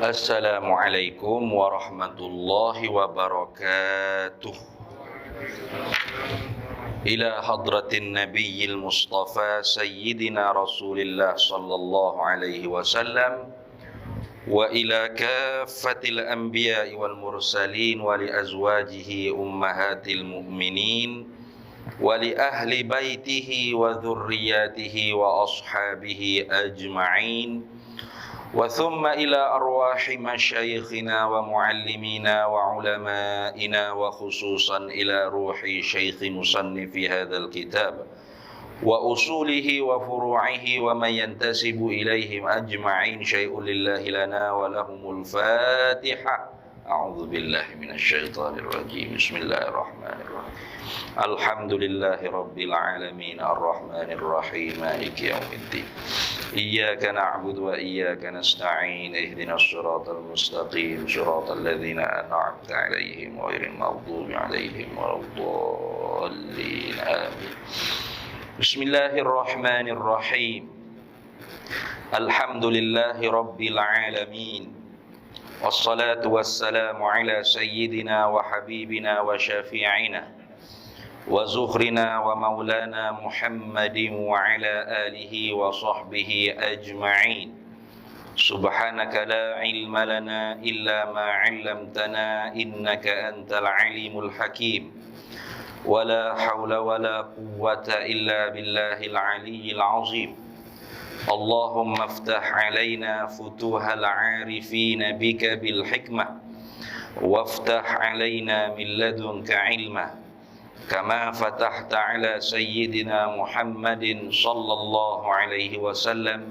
Assalamualaikum warahmatullahi wabarakatuh. Ila hadratin nabiyil mustafa sayyidina rasulillah sallallahu alaihi wasallam wa ila kaffatil anbiya'i wal mursalin wa li azwajihi ummahatil mu'minin wa li ahli baitihi wa dhurriyyatihi wa ashabihi ajma'in wa thumma ila arwahi masyayikhina wa muallimina wa ulama'ina wa khususan ila ruhi syaikhi musannifi hadzal kitab wa usulihi wa furu'ihi wa man yantasibu ilaihim ajma'in syai'un lillahi lana wa lahumul Fatiha. A'udzu billahi minasy syaithanir rajim. Bismillahirrahmanirrahim. Alhamdulillahi rabbil alamin arrahmanir rahim maliki yaumiddin. Iyyaka na'budu wa iyyaka nasta'in ihdinas siratal mustaqim siratal ladzina an'amta 'alaihim ghairil maghdubi 'alaihim waladdallin. Amin. Bismillahirrahmanirrahim. Alhamdulillahi rabbil alamin. Wassalatu wassalamu ala sayyidina wa habibina wa syafi'ina wa zuhrina wa maulana Muhammadin wa ala alihi wa sahbihi ajma'in. Subhanaka la ilma lana illa ma 'allamtana innaka antal alimul hakim. Wa la hawla wa la quwwata illa billahil aliyyil azim. Allahumma aftah alaina futuhal arifina bika bil hikmah waftah alaina min ladunka ilma kama fatahta ala sayyidina Muhammadin sallallahu alaihi wasallam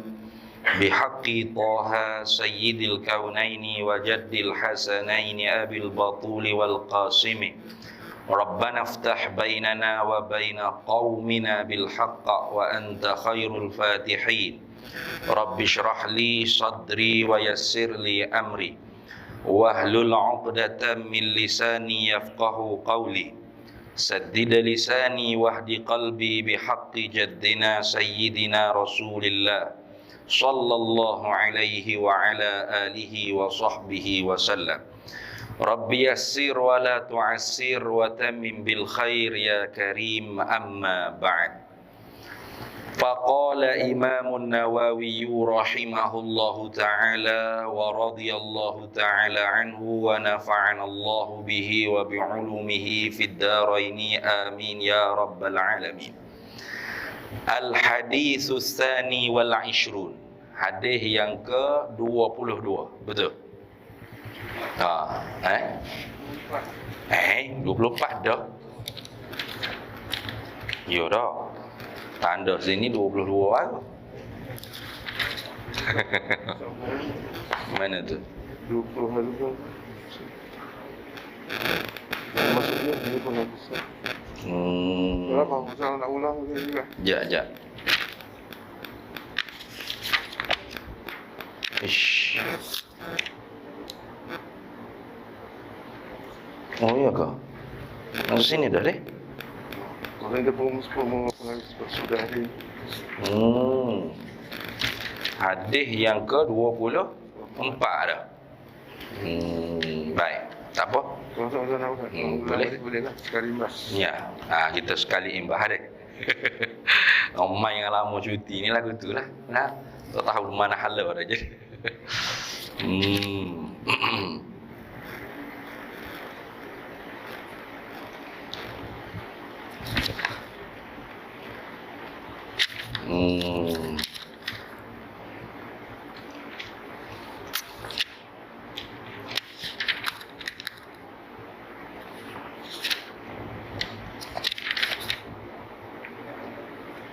bihaqqi Taha sayyidil kaunaini wa jaddil hasanaini abil batuli wal qasimi. Rabbana aftah bainana wa baina qaumina bil haqq wa anta khairul fatihin. Rabbi shrah li sadri wa yassir li amri wahlul 'uqdatam min lisani yafqahu qawli. Saddid lisani wahdi qalbi bihaqqi jaddina sayyidina Rasulillah sallallahu alaihi wa ala alihi wa sahbihi wa sallam. Rabbi yassir wa la tu'assir wa tammim bil khair ya karim, amma ba'd. Faqala Imamun Nawawi rahimahullahu ta'ala wa radiyallahu ta'ala anhu wa nafa'ana Allahu bihi wa bi'ulumihi fid daraini amin ya rabbal alamin. Al-hadithu tsani wal 'ishrun. Hadis yang ke-22. Betul? 24 dah. Ya dah. Tanda sini 22 baru. Mana tu? 20 hari kan. Maksudnya dia pernah besar. Berapa besar nak ulang juga? Jap. Ish. Oh iya kah? Masuk sini dah deh. Kalau dia pun sudah hari. Hadis yang ke-24 dah. Baik. Tak apa. Kalau sama-sama nak ulang. Boleh lah. Sekali imbas. Ya. Kita sekali imbas deh. Ramai yang lama cuti ni lagu tu lah. Tak tahu mana halau dah je.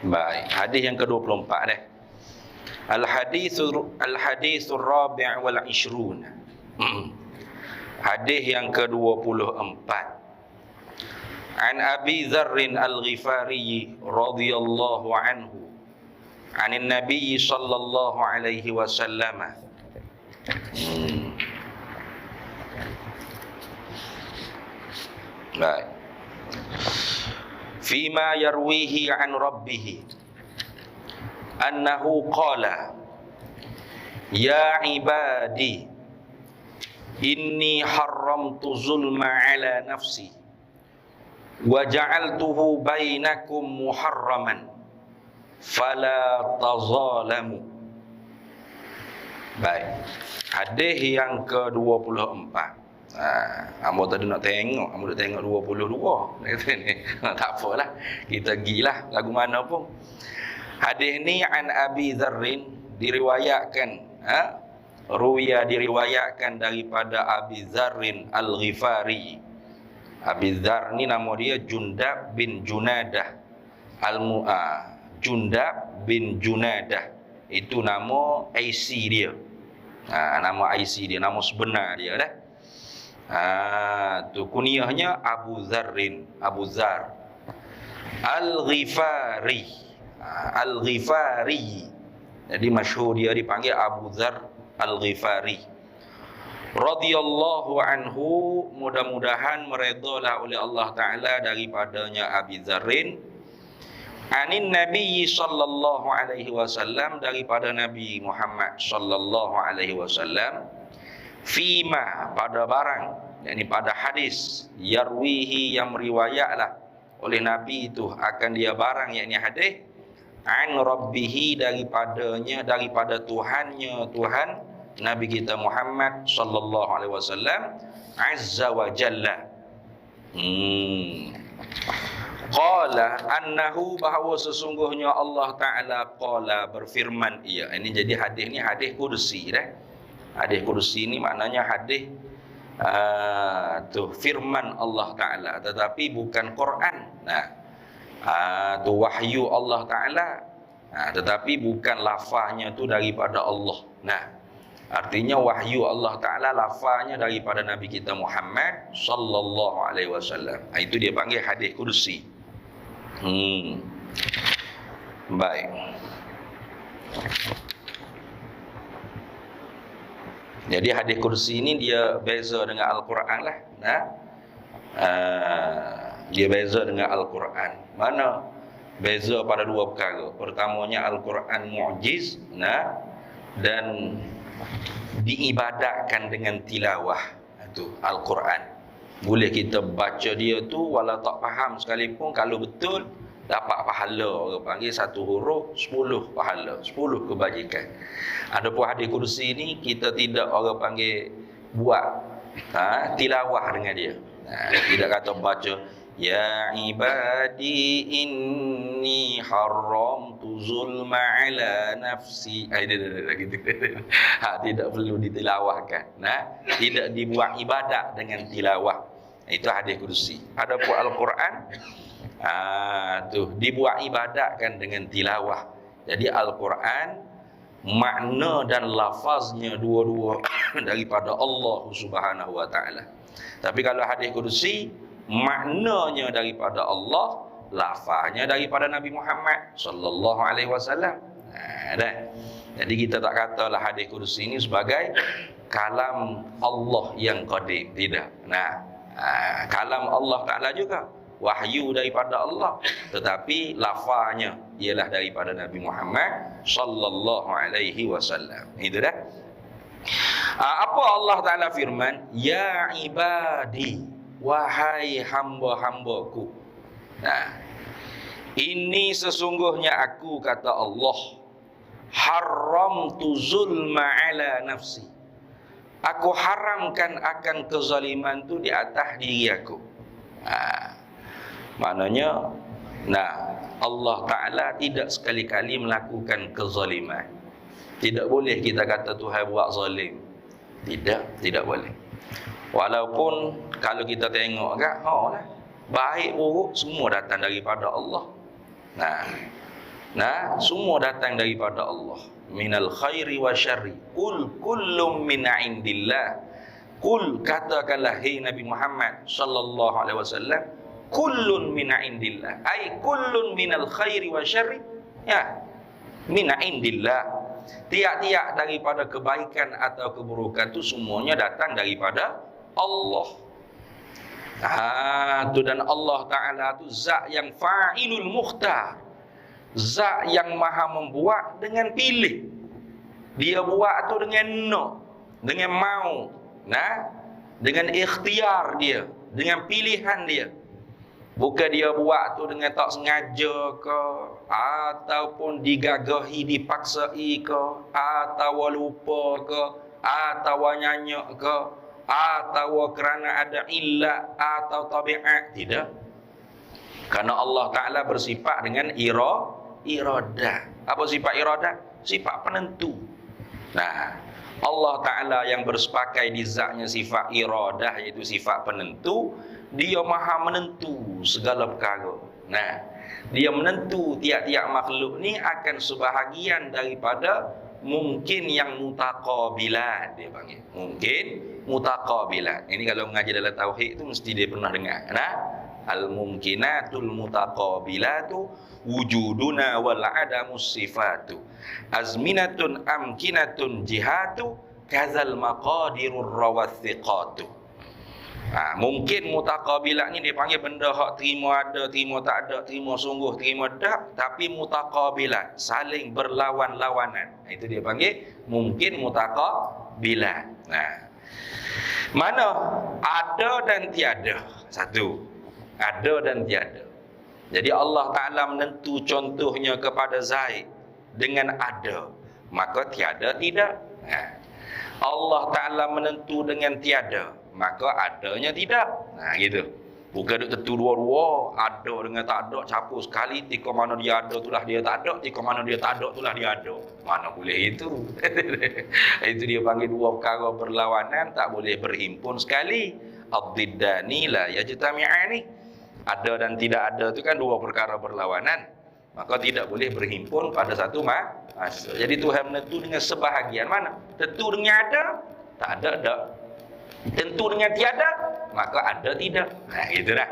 Baik, hadis yang ke-24 deh. Al-hadithur rabi' wal 'ishrun. Hadis yang ke-24. An Abi Dzarrin Al-Ghifari radhiyallahu anhu. Anin Nabi sallallahu alaihi wasallam. Baik. Fima yarwihi an rabbih annahu qala ya ibadi inni haramtu zulma ala nafsi wa ja'altuhu bainakum muharraman fala tazalamu. Baik. Hadis yang ke-24. Amo tadi nak tengok, amo nak tengok 22. Kata ni. Tak apalah. Kita gilah lagu mana pun. Hadis ni an Abi Dzarrin diriwayatkan, diriwayatkan daripada Abi Dzarrin Al-Ghifari. Abi Dzar ni nama dia Jundab bin Junadah Jundab bin Junadah. Itu nama IC dia. Nama IC dia, nama sebenar dia dah. Tu kunyahnya Abu Dzarrin, Abu Dzar Al-Ghifari. Al-Ghifari. Jadi masyhur dia dipanggil Abu Dzar Al-Ghifari. Radhiyallahu anhu, mudah-mudahan meredalah oleh Allah Ta'ala daripadanya Abi Dzarrin. Anin Nabi sallallahu alaihi wasallam, daripada Nabi Muhammad sallallahu alaihi wasallam, fima, pada barang, yakni pada hadis, yarwihi, yang meriwayatlah oleh Nabi itu akan dia barang, yakni hadis, an rabbihi, daripadanya, daripada Tuhannya, Tuhan Nabi kita Muhammad sallallahu alaihi wasallam, azza wa jalla. Qala annahu, bahawa sesungguhnya Allah Ta'ala qala, berfirman ia. Ini jadi hadis ni hadis kursi dah. Hadis kursi ni maknanya hadis tu firman Allah Ta'ala, tetapi bukan Quran. Tu wahyu Allah Ta'ala, tetapi bukan lafaznya tu daripada Allah. Artinya wahyu Allah Ta'ala, lafaznya daripada Nabi kita Muhammad sallallahu alaihi wasallam. Itu dia panggil hadis kursi. Baik. Jadi hadis kursi ini dia beza dengan Al-Quran lah. Dia beza dengan Al-Quran. Mana beza pada dua perkara. Pertamanya Al-Quran mu'jiz, dan diibadatkan dengan tilawah. Itu Al-Quran. Boleh kita baca dia tu walau tak faham sekalipun, kalau betul dapat pahala. Orang panggil satu huruf 10 pahala, 10 kebajikan. Adapun hadis kursi ni kita tidak orang panggil buat tilawah dengan dia. Tidak kata baca ya ibadi inni haramtu zulma ala nafsi. Tidak perlu ditilawahkan. Tidak dibuat ibadat dengan tilawah. Itu hadis kursi. Adapun Al-Quran dibuat ibadatkan dengan tilawah. Jadi Al-Quran makna dan lafaznya dua-dua daripada Allah Subhanahu wa taala. Tapi kalau hadis kursi maknanya daripada Allah, lafaznya daripada Nabi Muhammad sallallahu alaihi wasallam. Jadi kita tak katalah hadis kursi ini sebagai kalam Allah yang qadim, tidak. Kalam Allah Ta'ala juga, wahyu daripada Allah, tetapi lafaznya ialah daripada Nabi Muhammad sallallahu alaihi wasallam. Itu dah. Apa Allah Ta'ala firman? Ya ibadi, wahai hamba-hambaku. Ini sesungguhnya aku, kata Allah, haramtu zulma ala nafsi. Aku haramkan akan kezaliman tu di atas diri aku. Maknanya, Allah Ta'ala tidak sekali-kali melakukan kezaliman. Tidak boleh kita kata Tuhan buat zalim. Tidak boleh. Walaupun kalau kita tengok kan, baik buruk semua datang daripada Allah. Semua datang daripada Allah. Minal khairi wa syarri. Kullum min indillah. Katakanlah hai Nabi Muhammad sallallahu alaihi wasallam, kullun min indillah. Ai kullun minal khairi wa syarri. Min indillah. Tiap-tiap daripada kebaikan atau keburukan itu semuanya datang daripada Allah. Dan Allah Ta'ala itu zat yang fa'ilul mukhtar, zat yang maha membuat dengan pilih. Dia buat tu dengan nak, dengan mau. Nah, dengan ikhtiar dia, dengan pilihan dia. Bukan dia buat tu dengan tak sengaja ke, ataupun digagahi, dipaksai ke, atau lupa ke, atau nyanyi ke, atau kerana ada illat atau tabiat. Tidak. Karena Allah Ta'ala bersifat dengan iradah. Apa sifat iradah? Sifat penentu. Nah, Allah Ta'ala yang bersepakai di zatnya sifat iradah, iaitu sifat penentu. Dia maha menentu segala perkara. Nah, dia menentu tiap-tiap makhluk ni akan sebahagian daripada mungkin yang mutaqabilat, dia panggil. Mungkin mutaqabilat. Ini kalau mengaji dalam tauhid tu mesti dia pernah dengar. Nah, al-mumkinatul mutaqabilatu wujuduna wal adamus sifatu azminatun amkinatun jihatu kazal maqadirur rawathiqatu. Mungkin mutaqabilat ni dipanggil benda hak terima ada, terima tak ada, terima sungguh, terima tak, tapi mutaqabilat, saling berlawan-lawanan. Itu dia panggil mungkin mutaqabilat. Nah, mana ada dan tiada. Satu, ada dan tiada. Jadi Allah Ta'ala menentu contohnya kepada Zaid dengan ada, maka tiada tidak. Allah Ta'ala menentu dengan tiada, maka adanya tidak. Nah, gitu. Bukan duk tentu dua-dua, ada dengan tak ada, campur sekali. Tika mana dia ada itulah dia tak ada, tika mana dia tak ada itulah dia ada. Mana boleh itu. Itu dia panggil dua perkara berlawanan, tak boleh berhimpun sekali. Ad-diddani la yajtami'ani. Ada dan tidak ada itu kan dua perkara berlawanan, maka tidak boleh berhimpun pada satu masa. Jadi Tuhan menentu dengan sebahagian mana? Tentu dengan ada, tak ada, tak. Tentu dengan tiada, maka ada tidak. Nah, itulah.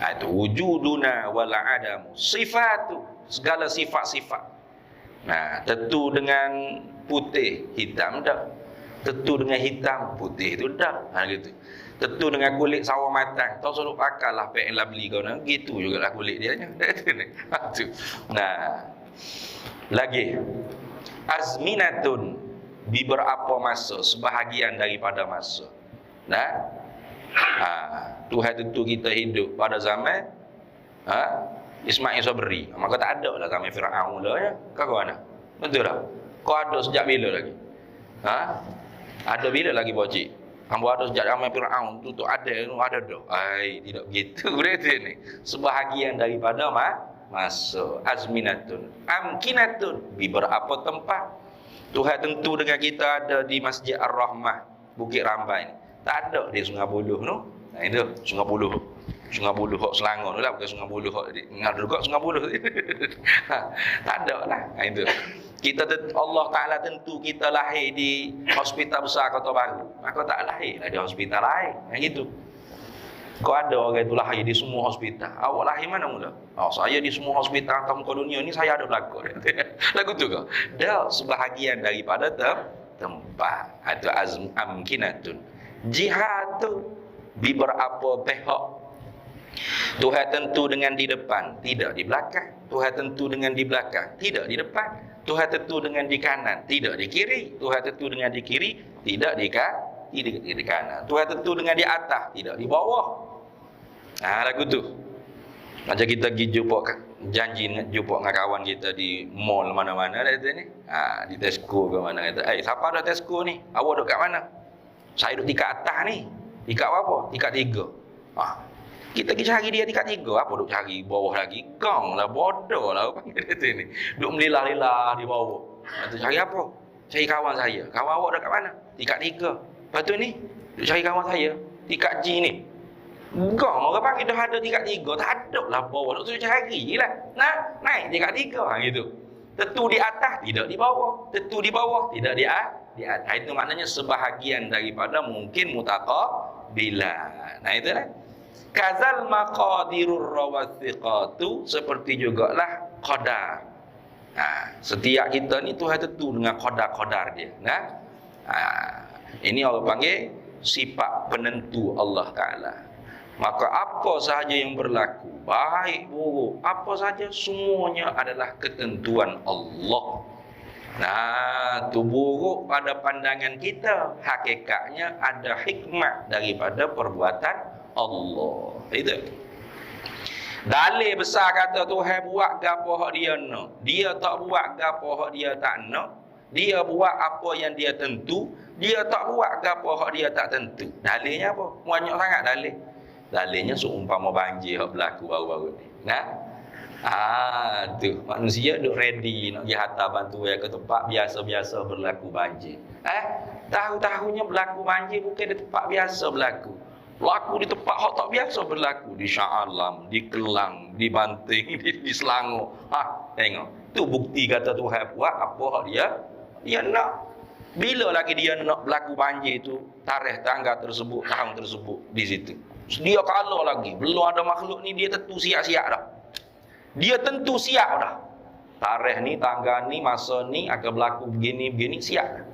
Nah, itu wujuduna wal adamu sifatu, segala sifat-sifat. Nah, tentu dengan putih, hitam tak. Tentu dengan hitam, putih itu tak. Nah, gitu. Tentu dengan kulit sawo matang, tak suruh pakai lah pek lah beli kau nak. Gitu jugalah kulit dia nya. Nah, lagi azminatun, di berapa masa, sebahagian daripada masa. Nah, Tuhan tentu kita hidup pada zaman Ismail Sabri, maka tak ada lah zaman Firaun lah ya. Kau mana? Betul tak? Kau ada sejak bila lagi? Ada bila lagi bocik? Kamu ada sejak zaman Firaun tu ada dah. Ai, tidak begitu berarti ni. Sebahagian daripada masa. Azminatun, amkinatun, di berapa tempat. Tuhan tentu dengan kita ada di Masjid Ar-Rahmah, Bukit Rambai ni. Tak ada di Sungai Buloh tu. Nah, itu Sungai Buloh. Sungai Buloh hak Selangor tu lah, bukan Sungai Buloh hak dengar juga Sungai Buloh. Tak ada lah. Nah, itu. Allah Ta'ala tentu kita lahir di hospital besar Kota Baru, maka tak lahir lah di hospital lain. Nah, gitu. Kau ada orang itu lahir di semua hospital. Awak lahir mana mula? Oh, saya di semua hospital atas muka dunia ni saya ada belakang. Lagu tu kau. Dah sebahagian daripada tempat. Itu amkinatun. Jihad tu di berapa pihak. Tuhan tentu dengan di depan, tidak di belakang. Tuhan tentu dengan di belakang, tidak di depan. Tuhan tentu dengan di kanan, tidak di kiri. Tuhan tentu dengan di kiri, tidak di kanan. Tuhan tentu dengan di atas, tidak di bawah. Lagu tu. Macam kita pergi janji jumpa dengan kawan kita di mall mana-mana dah kata ni. Di Tesco ke mana kata, siapa ada Tesco ni? Awak duduk kat mana? Saya duduk tingkat atas ni. Tingkat apa? Tingkat 3. Kita pergi cari dia tingkat 3. Apa duk cari bawah lagi? Kong lah, bodoh lah apa kata ni. Duk melilah-lilah di bawah. Kata cari apa? Cari kawan saya. Kawan awak dekat mana? Tingkat 3. Lepas tu ni duk cari kawan saya tingkat G ni. Kong orang panggil dah ada tingkat 3. Tak ada lah bawah. Duk carilah. Nah, naik tingkat 3 gitu. Tentu di atas, tidak di bawah. Tentu di bawah, tidak di atas. Itu maknanya sebahagian daripada mungkin mutaqabilat. Nah, itulah. Kazal maqadirur rawathiqatu, seperti jugalah qadar. Setiap kita ni Tuhan tentu dengan qadar-qadar dia. Ini Allah panggil sifat penentu Allah Ta'ala. Maka apa sahaja yang berlaku, baik buruk, apa sahaja, semuanya adalah ketentuan Allah. Nah, tu buruk pada pandangan kita. Hakikatnya ada hikmah daripada perbuatan Allah. Itu. Dalil besar kata Tuhan buat gapo hak dia nak. Dia tak buat gapo hak dia tak nak. Dia buat apa yang dia tentu. Dia tak buat gapo hak dia tak tentu. Dalilnya apa? Banyak sangat dalil. Dalilnya seumpama banjir hak berlaku baru-baru ni. Nah. Tu manusia duk ready nak pergi hantar bantuan ke tempat biasa-biasa berlaku banjir. Tahu-tahunya berlaku banjir bukan di tempat biasa berlaku. Berlaku di tempat hak tak biasa berlaku, di Shah Alam, di Kelang, di Banting, di Selangor. Tengok. Tu bukti kata Tuhan buat apa hak dia nak. Bila lagi dia nak berlaku banjir tu, tarikh tanggal tersebut, tahun tersebut di situ. Dia kalah lagi. Belum ada makhluk ni dia tentu siap-siap dah. Dia tentu siap dah. Tarikh ni, tanggal ni, masa ni akan berlaku begini-begini siap.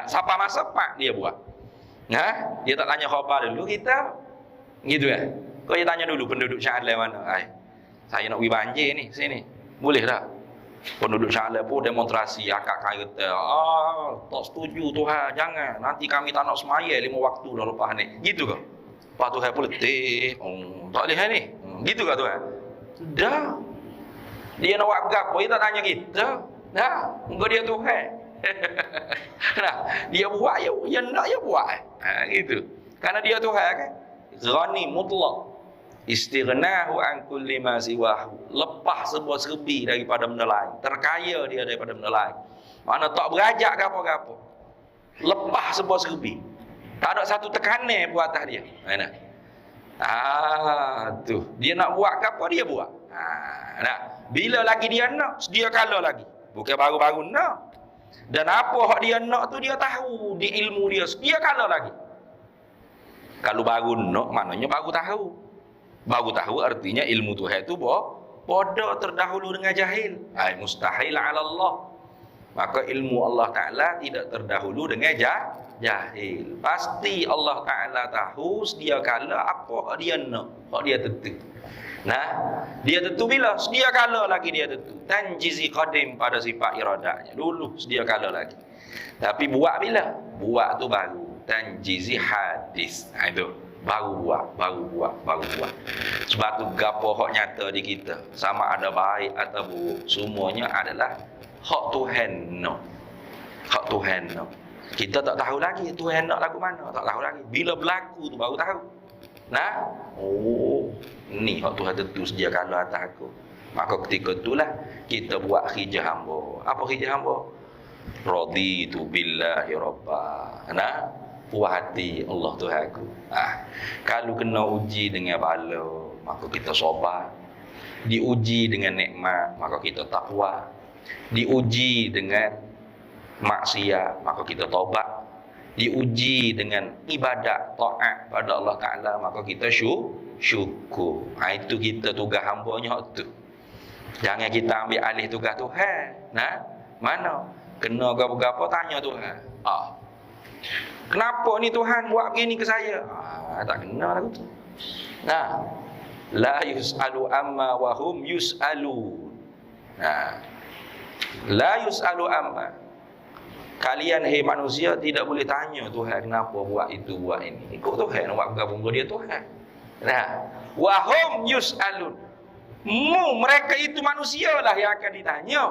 Siapa masa pak dia buat. Dia tak tanya khabar dulu kita. Gitu kan. Kau dia tanya dulu penduduk Shah Alam mana. Saya nak pergi banjir ni sini. Boleh tak? Penduduk Shah Alam pun demonstrasi akak kata, tak setuju Tuhan, jangan. Nanti kami tak nak semaya 5 waktu dah lepas ni. Gitu ke? Lepas Tuhan pun letih. Tak boleh ni. Gitu ke Tuhan? Dah. Dia nak buat apa? Dia tak tanya kita. Muka dia Tuhan. Dia buat ya nak dia buat. Gitu. Karena dia Tuhan kan. Ghani mutlaq. Istighnahu an kulli ma siwahu. Lepas sebuah serbi daripada benda lain. Terkaya dia daripada benda lain. Mana tak berajak ke apa-apa. Lepas sebuah serbi. Tak ada satu tekanan buat atas dia. Tu. Dia nak buat ke apa dia buat. Bila lagi dia nak, sedia kala lagi. Bukan baru-baru nak. Dan apa hak dia nak tu dia tahu di ilmu dia sedia kala lagi. Kalau baru nak maknanya baru tahu. Baru tahu artinya ilmu Tuhan tu bodoh terdahulu dengan jahil. Mustahil ala Allah. Maka ilmu Allah Ta'ala tidak terdahulu dengan jahil. Pasti Allah Ta'ala tahu sedia kala apa dia nak, hak dia tentu. Dia tentu bila? Sedia kala lagi dia tentu. Tanjizi qadim pada sifat iradanya. Dulu sedia kala lagi. Tapi buat bila? Buat tu baru. Tanjizi hadis. Itu. Baru buat. Sebab tu gapo hak nyata di kita. Sama ada baik atau buruk. Semuanya adalah hak Tuhan nak. Hak Tuhan nak. Kita tak tahu lagi Tuhan nak lagu mana. Tak tahu lagi. Bila berlaku tu baru tahu. Ni hak Tuhan tentu sedia kala atas aku. Maka ketika itulah kita buat hijrah hamba. Apa hijrah hamba? Raditu billahi rabba. Puas hati Allah Tuhan aku. Kalau kena uji dengan bala, maka kita sabar. Diuji dengan nikmat, maka kita takwa. Diuji dengan maksiat, maka kita taubat. Diuji dengan ibadat, taat pada Allah Ta'ala, maka kita syukur. Itu kita tugas hambanya tu. Jangan kita ambil alih tugas Tuhan. Mana? Kena apa-apa tanya Tuhan. Kenapa ni Tuhan buat begini ke saya? Tak kena lagu tu. La yus'alu amma wa hum yus'alu. La yus'alu amma. Kalian hei manusia tidak boleh tanya Tuhan kenapa buat itu buat ini. Ikut Tuhan buat gabung dia Tuhan. Wa hum yus'alun. Mereka itu manusialah yang akan ditanya.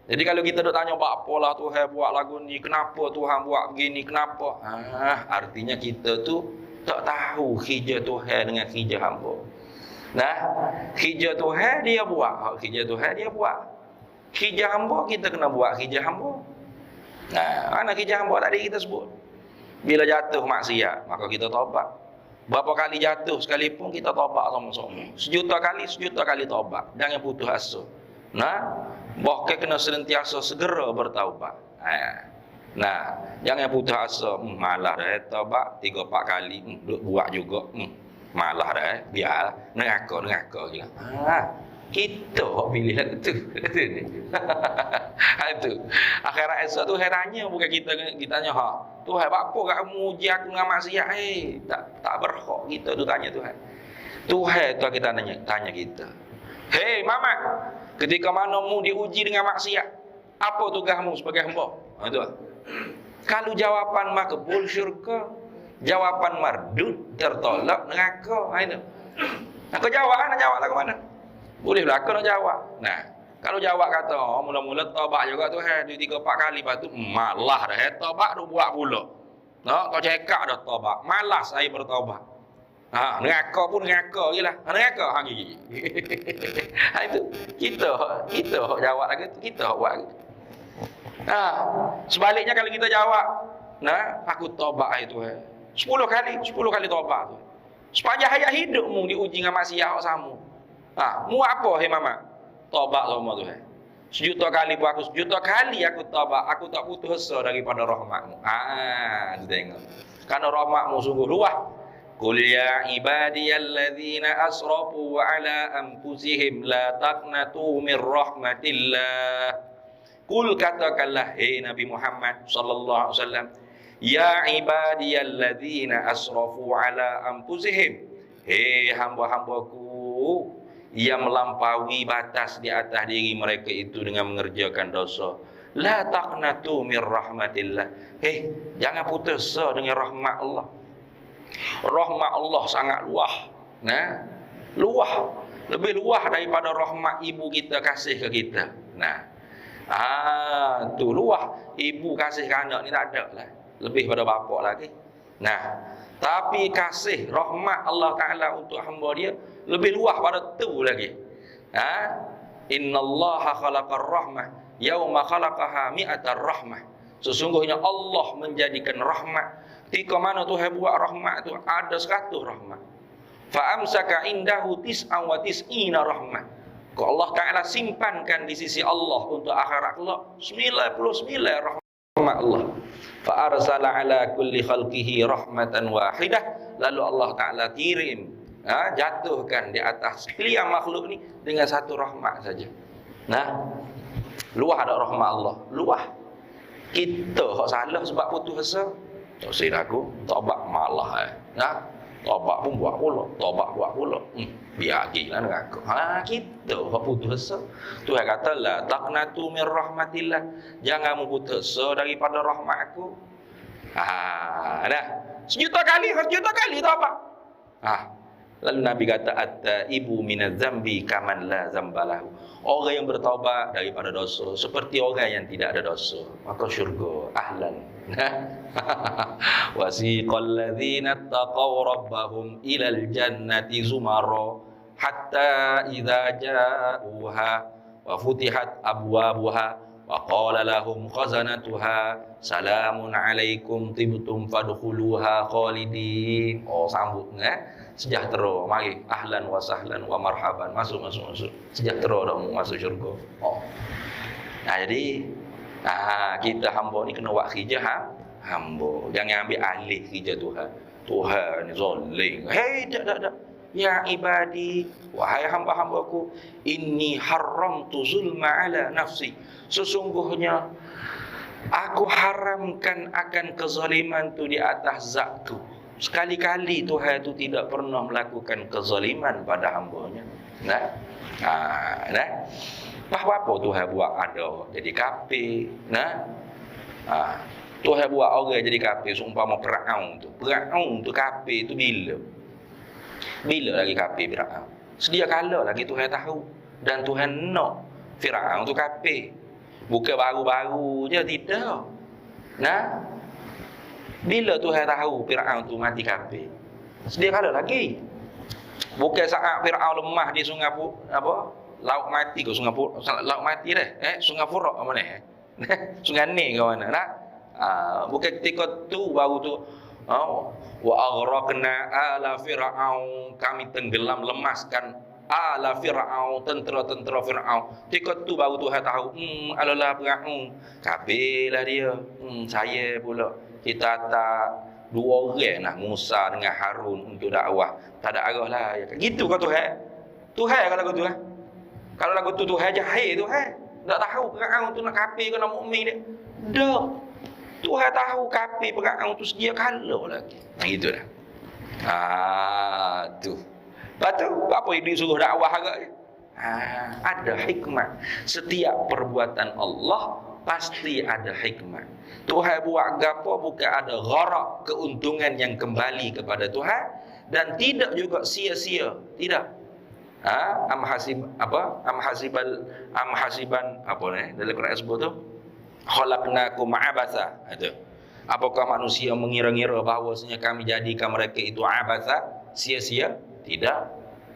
Jadi kalau kita duk tanya apalah Tuhan buat lagu ni, kenapa Tuhan buat begini, kenapa? Artinya kita tu tak tahu hijrah Tuhan dengan hijrah hamba. Hijrah Tuhan dia buat, hijrah Tuhan dia buat. Hijrah hamba kita kena buat hijrah hamba. Mana hijrah hamba tadi kita sebut? Bila jatuh maksiat, maka kita taubat. Berapa kali jatuh sekalipun kita taubat sama-sama. Sejuta kali taubat. Jangan putus asa. Bahkan kena senantiasa segera bertaubat. Jangan putus asa. Malah dah taubat 3-4 kali. Buat juga. Malah dah. Biar neraka je. Kita pilih lagu tu. Itu. Akhirat esok tu saya tanya bukan kita tanya Tuhan apa kamu uji aku dengan maksiat? Tak berhak kita tu tanya Tuhan. Tuhan tu kita tanya kita. Hei Mamat, ketika mana mu diuji dengan maksiat, Apa tugasmu sebagai hamba? Itu. Kalau jawapan makbul syurga, jawapan mardud tertolak neraka. Itu. Aku jawab, nak jawab lah ke mana? Boleh belaka nak jawab. Nah, kalau jawab kata, mula-mula taubat juga tu 2-3-4 kali, lepas tu malah dah taubat tu buat pula. Kau cekak dah taubat, malas saya bertaubat. Neraka pun neraka jelah. Neraka hang gigi. Itu kita jawab lagi tu, kita buat lagi. Sebaliknya kalau kita jawab, aku taubat itu 10 kali taubat tu. Sepanjang hayat hidupmu diuji dengan maksiat sama. Mu apa hai mama? Taubat sama tu. Sejuta kali pun aku sejuta kali aku taubat, aku tak putus asa daripada rahmat-Mu. Tengok. Karena rahmat-Mu sungguh luas. Qul ya ibadiyalladzina asrafu ala anfusihim la taqnatu min rahmatillah. Qul katakanlah hai Nabi Muhammad sallallahu alaihi wasallam, ya ibadiyalladzina asrafu ala anfusihim, hei hamba-hambaku yang melampaui batas di atas diri mereka itu dengan mengerjakan dosa, la taqnatu min rahmatillah, jangan putus asa dengan rahmat Allah. Rahmat Allah sangat luas, luas, lebih luas daripada rahmat ibu kita kasih ke kita. Tu luas, ibu kasih ke anak ni tak ada lah, lebih pada bapak lagi. Tapi kasih rahmat Allah Ta'ala untuk hamba dia lebih luas pada tu lagi. Innallaha khalaqar rahmah yauma khalaqaha mi'atar rahmah. Sesungguhnya Allah menjadikan rahmat. Ketika mana Tuhan buat rahmat tu ada 100 rahmat. Fa amsaka indahu tis'an wa tis'ina rahmah. Kalau Allah Ta'ala simpankan di sisi Allah untuk akhirat kelak 99 rahmat Allah. Fa arsala ala kulli khalqihi rahmatan wahidah. Lalu Allah Ta'ala kirim, jatuhkan di atas sekalian makhluk ni dengan 1 rahmat saja. Luah ada rahmat Allah, luah. Kita hak salah sebab putus asa, tak silap aku, taubat malah. Taubat pun buat pula, taubat buat pula. Biar gila dengan aku. Kita hak putus asa. Tuhan kata la taqnatu min rahmatillah. Jangan putus asa daripada rahmat aku. Dah. Sejuta kali taubat. Lalu Nabi kata at-taibu minaz zambi kaman la zambalahu. Orang yang bertaubat daripada dosa seperti orang yang tidak ada dosa, maka syurga ahlan. Wasiqal ladzina taqaw rabbahum ilal jannati zumara hatta idza ja'uha wa futihat abwabuha wa qala lahum khazanatuha salamun alaikum tibtum fadkhuluha khalidin. Sambut sejahtera, mari ahlan wa sahlan wa marhaban, masuk sejahtera dah masuk syurga. Jadi kita hamba ni kena buat kerja hamba, jangan ambil alih kerja Tuhan ni zalim. Tak. Ya ibadi, wahai hamba-hambaku, inni haramtu zulma ala nafsi. Sesungguhnya aku haramkan akan kezaliman tu di atas zatku. Sekali-kali Tuhan itu tidak pernah melakukan kezaliman pada hambanya. Apa Tuhan buat ada jadi kafir. Tuhan buat orang jadi kafir seumpama Firaun tu. Firaun tu kafir tu bila lagi kafir Firaun? Sedia kala lagi Tuhan tahu, dan Tuhan nak Firaun tu kafir. Bukan baru-baru je, tidak. Bila Tuhan tahu Firaun tu mati kafir? Sedia kala lagi. Bukan saat Firaun lemah di sungai laut mati ke sungai laut mati dah. Sungai Furat ke mana? Sungai Nil ke mana? Bukan ketika tu baru tu wa aghraqna ala fir'aun, kami tenggelam lemaskan ala fir'aun, tentera-tentera Firaun. Ketika tu baru Tuhan tahu, alalah Firaun kafirlah dia. Saya pula kita tak 2 orang lah, Musa dengan Harun untuk dakwah. Tak ada arah lah. Gitu kau Tuhan. Tuhan kalau lagu tu Kalau lagu tu Tuhan jahil Tuhan. Tak tahu Firaun tu nak kafir ke nak mukmin dia. Dah. Tuhan tahu kafir Firaun tu sedia kala lagi. Gitu dah. Tu. Lepas tu apa yang disuruh dakwah agak? Ada hikmah. Setiap perbuatan Allah pasti ada hikmah. Tuhan buat gapo bukan ada gharak, keuntungan yang kembali kepada Tuhan, dan tidak juga sia-sia, tidak. Am hasiban apa ni dalam Quran sebut tu, khalaqnakum abatha. Itu. Apakah manusia mengira-ngira bahawasanya kami jadikan mereka itu abatha, sia-sia? Tidak.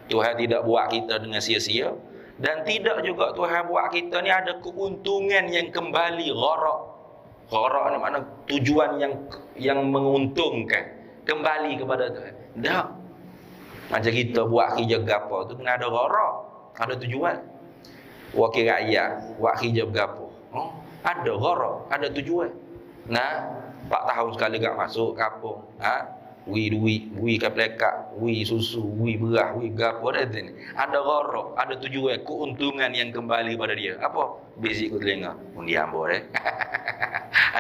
Tuhan tidak buat kita dengan sia-sia, dan tidak juga Tuhan buat kita ni ada keuntungan yang kembali, gharak. Gharak ni makna tujuan yang menguntungkan, kembali kepada Tuhan. Tak. Macam kita buat kerja gapo tu kena ada gharak, ada tujuan. Wakil rakyat buat kerja gapo, ada gharak, ada tujuan. Nah, 4 tahun sekali gak masuk kampung, wi duit, wi kaplekat, wi susu, wi beras, wi gapo dah ni. Ada gharak, ada tujuan, keuntungan yang kembali pada dia. Apa? Basic ku telinga, undi ambo deh.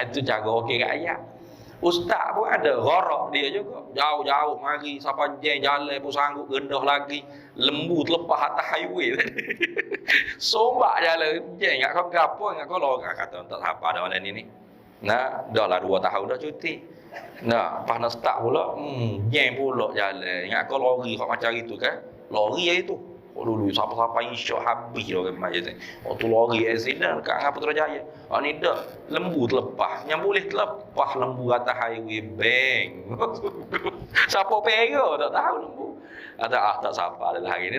Itu cara wakil rakyat. Ustaz pun ada gharak dia juga. Jauh-jauh mari siapa jeng jalan pun sanggup rendah lagi. Lembu terlepas atas highway tadi. Sombak jalan jeng ngak kau gapo ngak kau lorang kata tak apa dah malam ni. Nah, dah lah 2 tahun dah cuti. Nah, panas tak pula. Jeng pula jalan. Ngak kau lori kau macam itu kan. Lori itu. Dulu siapa-siapa insya habis dah kan macam tu. Waktu lori accident kat Putrajaya. Ni dah lembu terlepas. Yang boleh terlepas lembu atas highway bang. Siapa pera tak tahu lembu. Ada tak siapa dalam hari ni.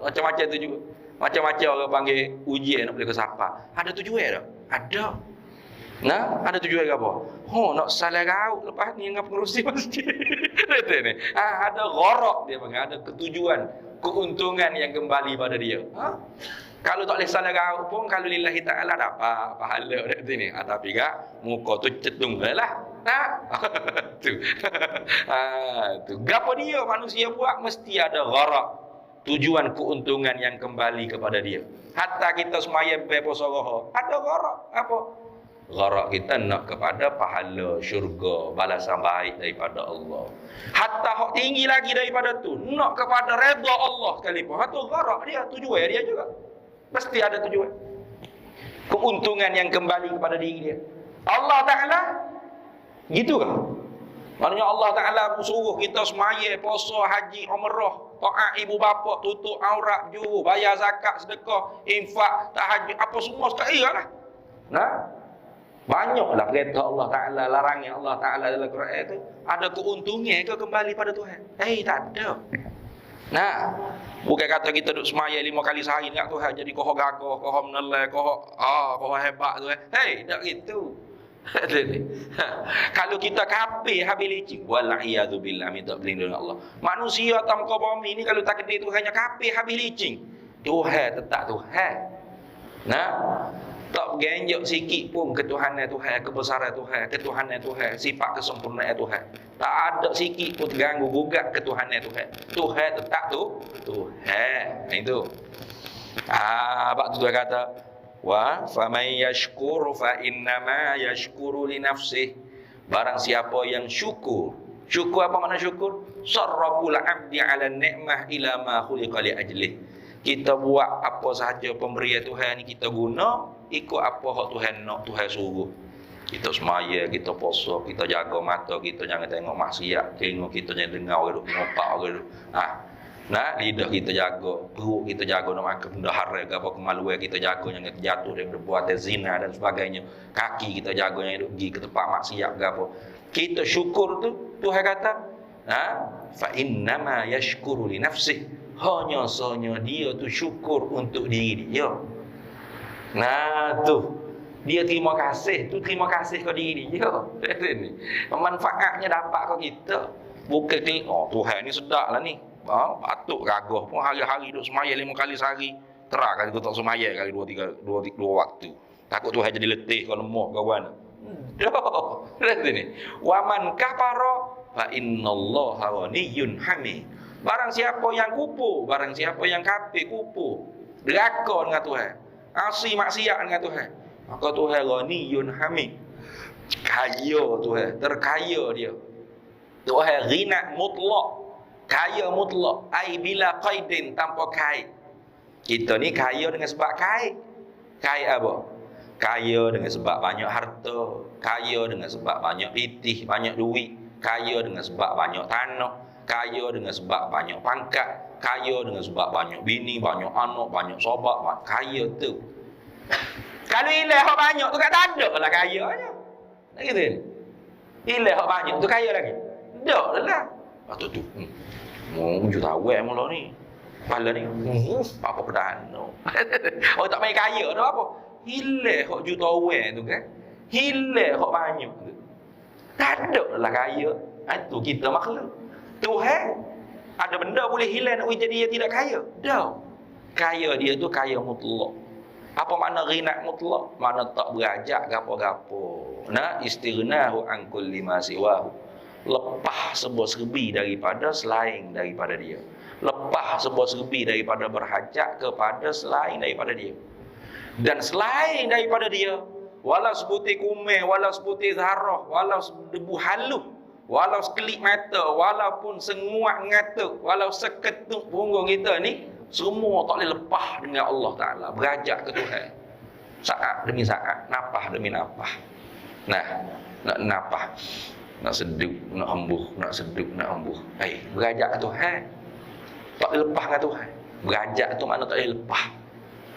Macam-macam tu juga. Macam-macam orang panggil ujian nak boleh ke siapa. Ada tujuan tak? Ada. Nah, ada tujuan ke apa? Nak salah raut lepas ni dengan pengurusi masjid. Ni. Ada gharak dia panggil, ada ketujuan, keuntungan yang kembali pada dia. Kalau tak boleh salah raut pun, kalau lillahi ta'ala dapat pahala kat sini. Tapi kak muka tu cetung lah. Tu. Tu. Gapo dia manusia buat mesti ada gharak, tujuan keuntungan yang kembali kepada dia. Hatta kita semaya beposoroh, ada gharak apa? Gharak kita nak kepada pahala syurga, balasan baik daripada Allah. Hatta hak tinggi lagi daripada tu, nak kepada redha Allah sekalipun. Itu gharak dia, tujuan dia juga. Mesti ada tujuan. Keuntungan yang kembali kepada diri dia. Allah Ta'ala gitu kan? Maknanya Allah Ta'ala suruh kita semaya, puasa, haji, umrah, taat ibu bapa, tutup aurat, juru, bayar zakat, sedekah, infak, tahajud, apa semua sekali lah. Nah, banyaklah perintah Allah Ta'ala, larangan Allah Ta'ala dalam Quran itu. Ada keuntungan ke kembali pada Tuhan? Tak ada. Nah, bukan kata kita duduk semaya 5 kali sehari dengan Tuhan jadi koho gagah, koho menelai, koho hebat Tuhan. Tak gitu. Kalau kita kafir habis licin, wala'iyadzubillah, minta perlindungan Allah. Manusia atas muka bumi ni kalau takdir Tuhannya kafir habis licin, Tuhan tetap Tuhan. Nah, tak genjok sikit pun ketuhanan Tuhan, kebesaran Tuhan, ketuhanan Tuhan, sifat kesempurnaan Tuhan. Tak ada sikit pun terganggu gugat ketuhanan Tuhan. Tuhan tetap Tuhan. Itu. Sebab tu dia kata, wa faman yashkur fa innama yashkuru li nafsih. Barang siapa yang syukur. Syukur apa makna syukur? Sarraful 'abdi 'ala ni'mah ila ma khuliqa li ajlih. Kita buat apa sahaja pemberian Tuhan ni kita guna ikut apa hak Tuhan nak, Tuhan suruh. Kita semaya, kita puasa, kita jaga mata kita jangan tengok maksiat, telinga kita jangan dengar orang duk ngopak orang duk. Lidah kita jaga, perut kita jaga nak makan benda haram ke apa, kemaluan kita jaga jangan terjatuh daripada perbuatan zina dan sebagainya. Kaki kita jaga jangan duk pergi ke tempat maksiat ke apa. Kita syukur tu Tuhan kata, fa innama yashkuru li nafsihi. Hanya sahaja dia tu syukur untuk diri dia. Tu dia terima kasih, tu terima kasih ke diri dia. Manfaatnya dapat ke kita. Bukan Tuhan ni sedap lah ni. Patut gagah pun hari-hari duduk semaya 5 kali sehari. Terang kali tu tak semaya kali 2 waktu. Takut Tuhan jadi letih kalau lemah kawan. Wa man kafara fa innallaha ghaniyyun hamid. Barang siapa yang kupu, barang siapa yang kafir kupu, deraka dengan Tuhan, asi maksiat dengan Tuhan, maka Tuhan Ghaniyun Hamid, kaya Tuhan, terkaya dia. Tuhan ghina mutlak, kaya mutlak, ai bila qaidin, tanpa kait. Kita ni kaya dengan sebab kait. Kait apa? kaya dengan sebab banyak harta, kaya dengan sebab banyak pitih, banyak duit, kaya dengan sebab banyak tanah, kaya dengan sebab banyak pangkat, kaya dengan sebab banyak bini, banyak anak, banyak sobat, kaya tu. Kalau hilang hak banyak tu tak ada lah kaya aja. Tak gitu ni. Hilang hak banyak tu kaya lagi. Tak lah. Patut tu. Mau jutawan mula ni. Kepala ni. Apa perdana. Oh tak main kaya tu apa? Hilang hak jutawan tu kan. Hilang hak banyak tu. Tak ada lah kaya. Itu kita makhluk. Tuhan ada benda boleh hilang nak jadi dia tidak kaya. Tak. Kaya dia tu kaya mutlak. Apa makna ghina mutlak? Makna tak berajak gapo-gapo. Nah, istighna'u an kulli ma siwahu. Lepas sebuah serbi daripada selain daripada dia. Lepas sebuah serbi daripada berhajat kepada selain daripada dia. Dan selain daripada dia, walau sebutir kumeh, walau sebutir zarah, walau debu halus, walau sekelip mata, walaupun senguat ngata, walau seketuk punggung kita ni, semua tak boleh lepas dengan Allah Ta'ala. Berajak ke Tuhan. Saat demi saat, napah demi napah. Nah, nak napah, nak sedup, nak hembuh, nak sedup, nak hembuh. Berajak ke Tuhan. Tak boleh lepas dengan Tuhan. Berajak tu makna tak boleh lepas.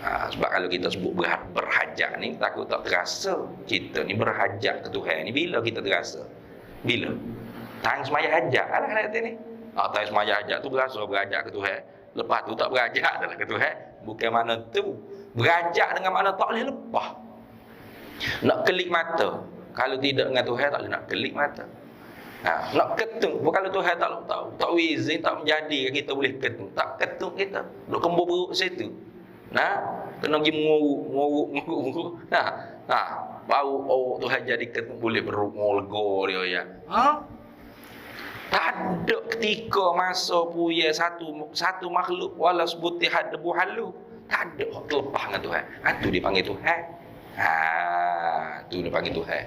Sebab kalau kita sebut berhajat ni, takut tak terasa. Kita ni berhajat ke Tuhan ni. Bila kita terasa? Bila? Tang semaya hajat lah kata ni. Tang semaya hajat tu berasa berhajat ke Tuhan. Lepas tu tak berajak dalam ke Tuhan. Bukan mana tu. Berajak dengan makna tak boleh lepas. Nak kelip mata. Kalau tidak dengan Tuhan tak boleh nak kelip mata. Nak ketung. Kalau Tuhan tak izin, tak menjadikan kita boleh ketung. Tak ketung kita. Duk kembur beruk situ. Kena pergi menguruk. Baru Tuhan jadi ketung boleh beruk ngolgo dia ya. Tak ada ketika masa punya satu makhluk wala sebutir debu halu. Tak ada hak terlepas dengan Tuhan. Itu dia panggil Tuhan. Itu dia panggil Tuhan.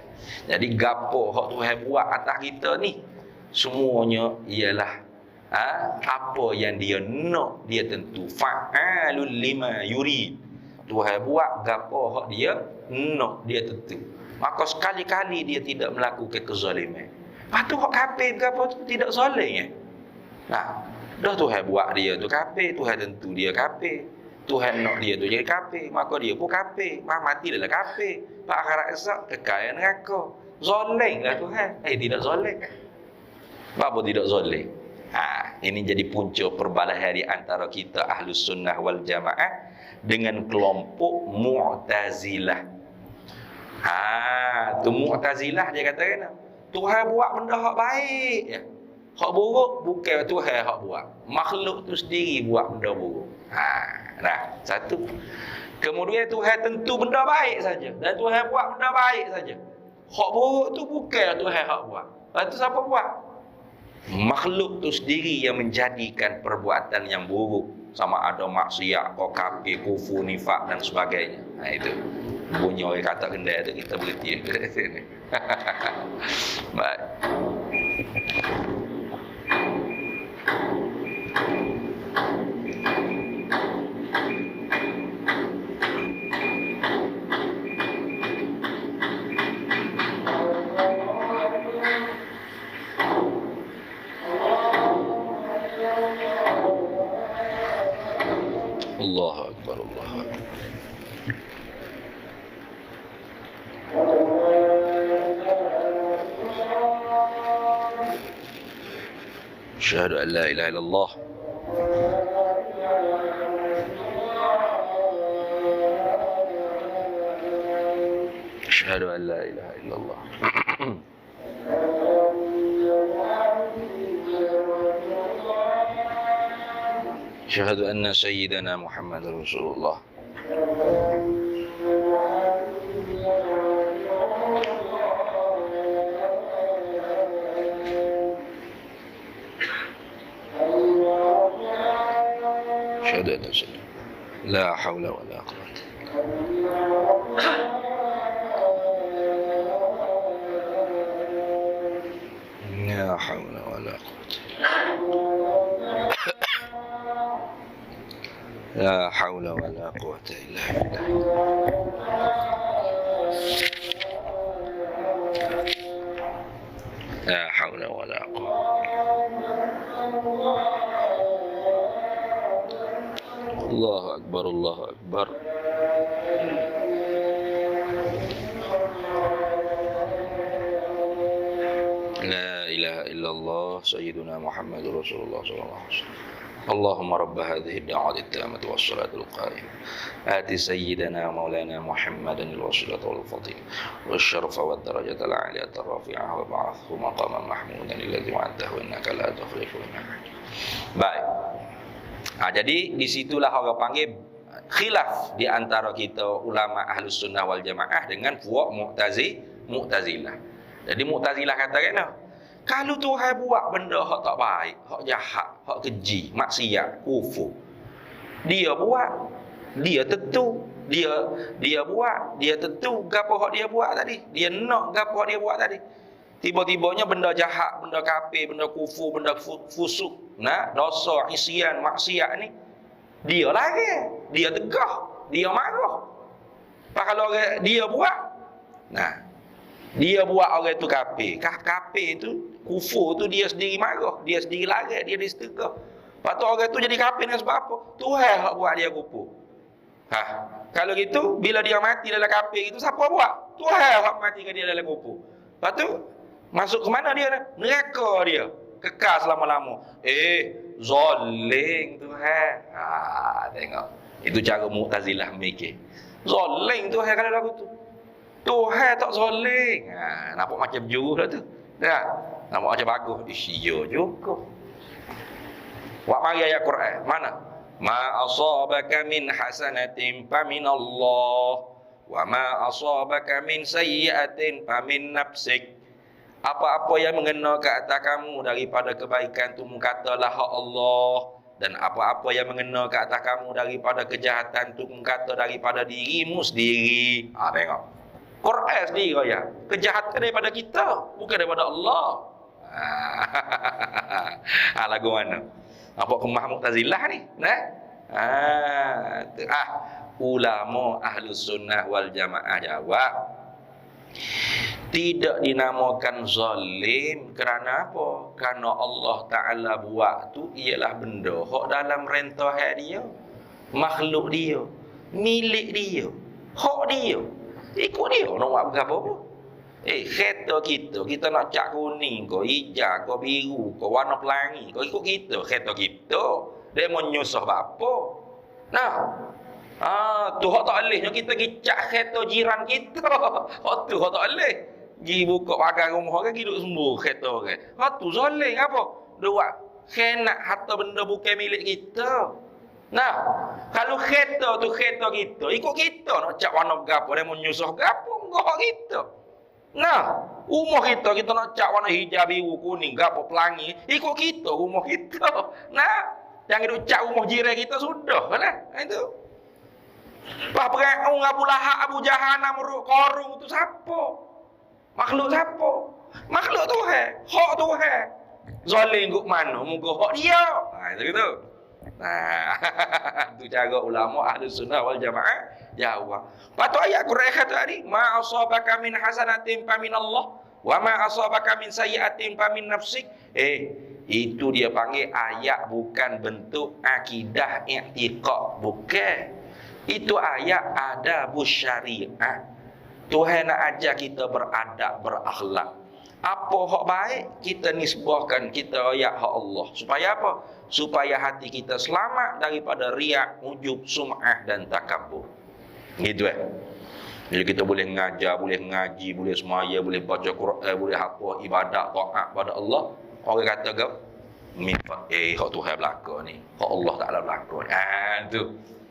Jadi gapo hak Tuhan buat atas kita ni semuanya ialah apa yang dia nak, dia tentu fa'alul lima yuri. Tuhan buat gapo hak dia nak, dia tentu. Maka sekali-kali dia tidak melakukan kezaliman. Patut hak kafir gapo tu tidak zalim dah Tuhan buat dia tu kafir, Tuhan tentu dia kafir. Tuhan nak dia tu jadi kafir, maka dia pun kafir. Mati adalah kafir. Pak akhirat esok kekal neraka. Zalim lah Tuhan. Tidak zalim. Apa tidak zalim? Ini jadi punca perbalahan di antara kita Ahlus Sunnah wal Jamaah dengan kelompok Mu'tazilah. Tu Mu'tazilah dia katakan Tuhan buat benda hak baik ya. Hak buruk bukan Tuhan hak buat. Makhluk tu sendiri buat benda buruk. Satu. Kemudian Tuhan tentu benda baik saja. Dan Tuhan buat benda baik saja. Hak buruk tu bukan Tuhan hak buat. Lepas tu siapa buat? Makhluk tu sendiri yang menjadikan perbuatan yang buruk. Sama ada maksiat, kafir, kufur, nifak dan sebagainya. Itu. Bunyi orang kata kendai tu kita berhenti dari sini. Baik. Allahu Akbar, Allahu Akbar. Asyhadu an la ilaha illallah. Asyhadu an la ilaha illallah. Asyhadu anna sayyidana Muhammadar Rasulullah. Asyhadu anna sayyidana la hawla wa la quwwata. La hawla wa la quwwata. La hawla wa la quwwata illa billah. akbar, Allahu akbar. La ilaha illallah sayyiduna Muhammadur Rasulullah sallallahu alaihi wasallam. اللهم رب هذه الدعوة التامة والصلاة القائمة آت سيدنا مولانا محمدا الوسيلة والفضيلة والشرف والدرجة العالية الرفيعة وابعثه مقاما محمودا الذي وعدته إنك لا تخلف الميعاد. Baik. Jadi disitulah orang panggil khilaf di antara kita ulama Ahlus Sunnah wal Jamaah dengan puak Mu'tazilah. Jadi Mu'tazilah kata kena, kalau Tuhan buat benda hak tak baik, hak jahat, hak keji, maksiat, kufur, dia buat, dia tentu, dia buat, dia tentu gapo hak dia buat tadi, dia nak gapo hak dia buat tadi. Tiba-tibanya benda jahat, benda kafir, benda kufur, benda fusuk, nah, dosa, isyan, maksiat ni, dia lagi, dia tegah, dia marah. Kalau dia buat, nah, dia buat orang tu kafir. Kafir tu, kufur tu dia sendiri marah, dia sendiri lari, dia distegah. Lepas tu orang tu jadi kafir dengan sebab apa? Tuhan hak buat dia kufur. Kalau gitu, bila dia mati dalam kafir itu, siapa buat? Tuhan hak matikan dia dalam kufur. Lepas tu, masuk ke mana dia? Neraka dia. Kekal selama-lama. Zalim Tuhan. Tengok. Itu cara Mu'tazilah mikir. Zalim Tuhan kalau lagu tu. Tuhan tak zalim. Nampak macam jurus lah tu. Tak? Nampak macam bagus. Iya juga. Wak mari ayat Quran. Mana? Ma asabaka min hasanatin famin Allah. Wa ma asabaka min sayyi'atin famin nafsik. Apa-apa yang mengena ke atas kamu daripada kebaikan tu katalah hak Allah. Dan apa-apa yang mengena ke atas kamu daripada kejahatan tu kata daripada dirimu sendiri. Tengok. Quran sendiri ya. Kejahatan daripada kita, bukan daripada Allah. Lagu mana? Nampak kemah Mu'tazilah ni, nah? Ulama Ahlus Sunnah wal Jamaah jawab, tidak dinamakan zalim kerana apa? Kerana Allah Ta'ala buat tu ialah benda hak dalam rentahan dia, makhluk dia, milik dia, hak dia. Ikut dia, nak buat berapa pun. Kereta kita nak cat kuning ke, hijau ke, biru ke, warna pelangi ke, ikut kita, kereta kita. Dia mau nyusah apa? Nah, tu hak tak boleh. Kita pergi cat kereta jiran kita. Hak tu hak tak boleh. Pergi buka pagar rumah kan, pergi duduk sembuh kereta kan. Hak tu zalim apa? Dia buat khenak harta benda bukan milik kita. Nah, kalau kereta tu kereta kita, ikut kita nak cat warna berapa, dia mau nyusah berapa, enggak kita. Nah, rumah kita nak cat warna hijau, biru, kuning, berapa pelangi, ikut kita, rumah kita. Nah, jangan duk cat rumah jiran kita sudah lah. Itu. Perang Abu Lahab, Abu Jahannam, Qarun tu siapa? Makhluk siapa? Makhluk Tuhan, hak Tuhan. Zalim kok mana? Muka hak dia. Itu gitu. Itu cara ulama Ahlus Sunnah wal Jamaah jawab. Patut ayat Quran kata tadi, ma asabaka min hasanatin famin Allah wa ma asabaka min sayyi'atin famin nafsik. Itu dia panggil ayat bukan bentuk akidah i'tiqad, bukan. Itu ayat adabus syariah. Tuhan nak ajar kita beradab, berakhlak. Apa hak baik, kita nisbahkan, kita ayat hak Allah. Supaya apa? Supaya hati kita selamat daripada riak, ujub, sum'ah dan takabur. Gitu Jadi kita boleh ngajar, boleh ngaji, boleh semaya, boleh baca Quran, boleh apa, ibadat, taat pada Allah. Orang kata kau, hak Tuhan belaka ni, hak Allah Ta'ala belaka ni. Tu.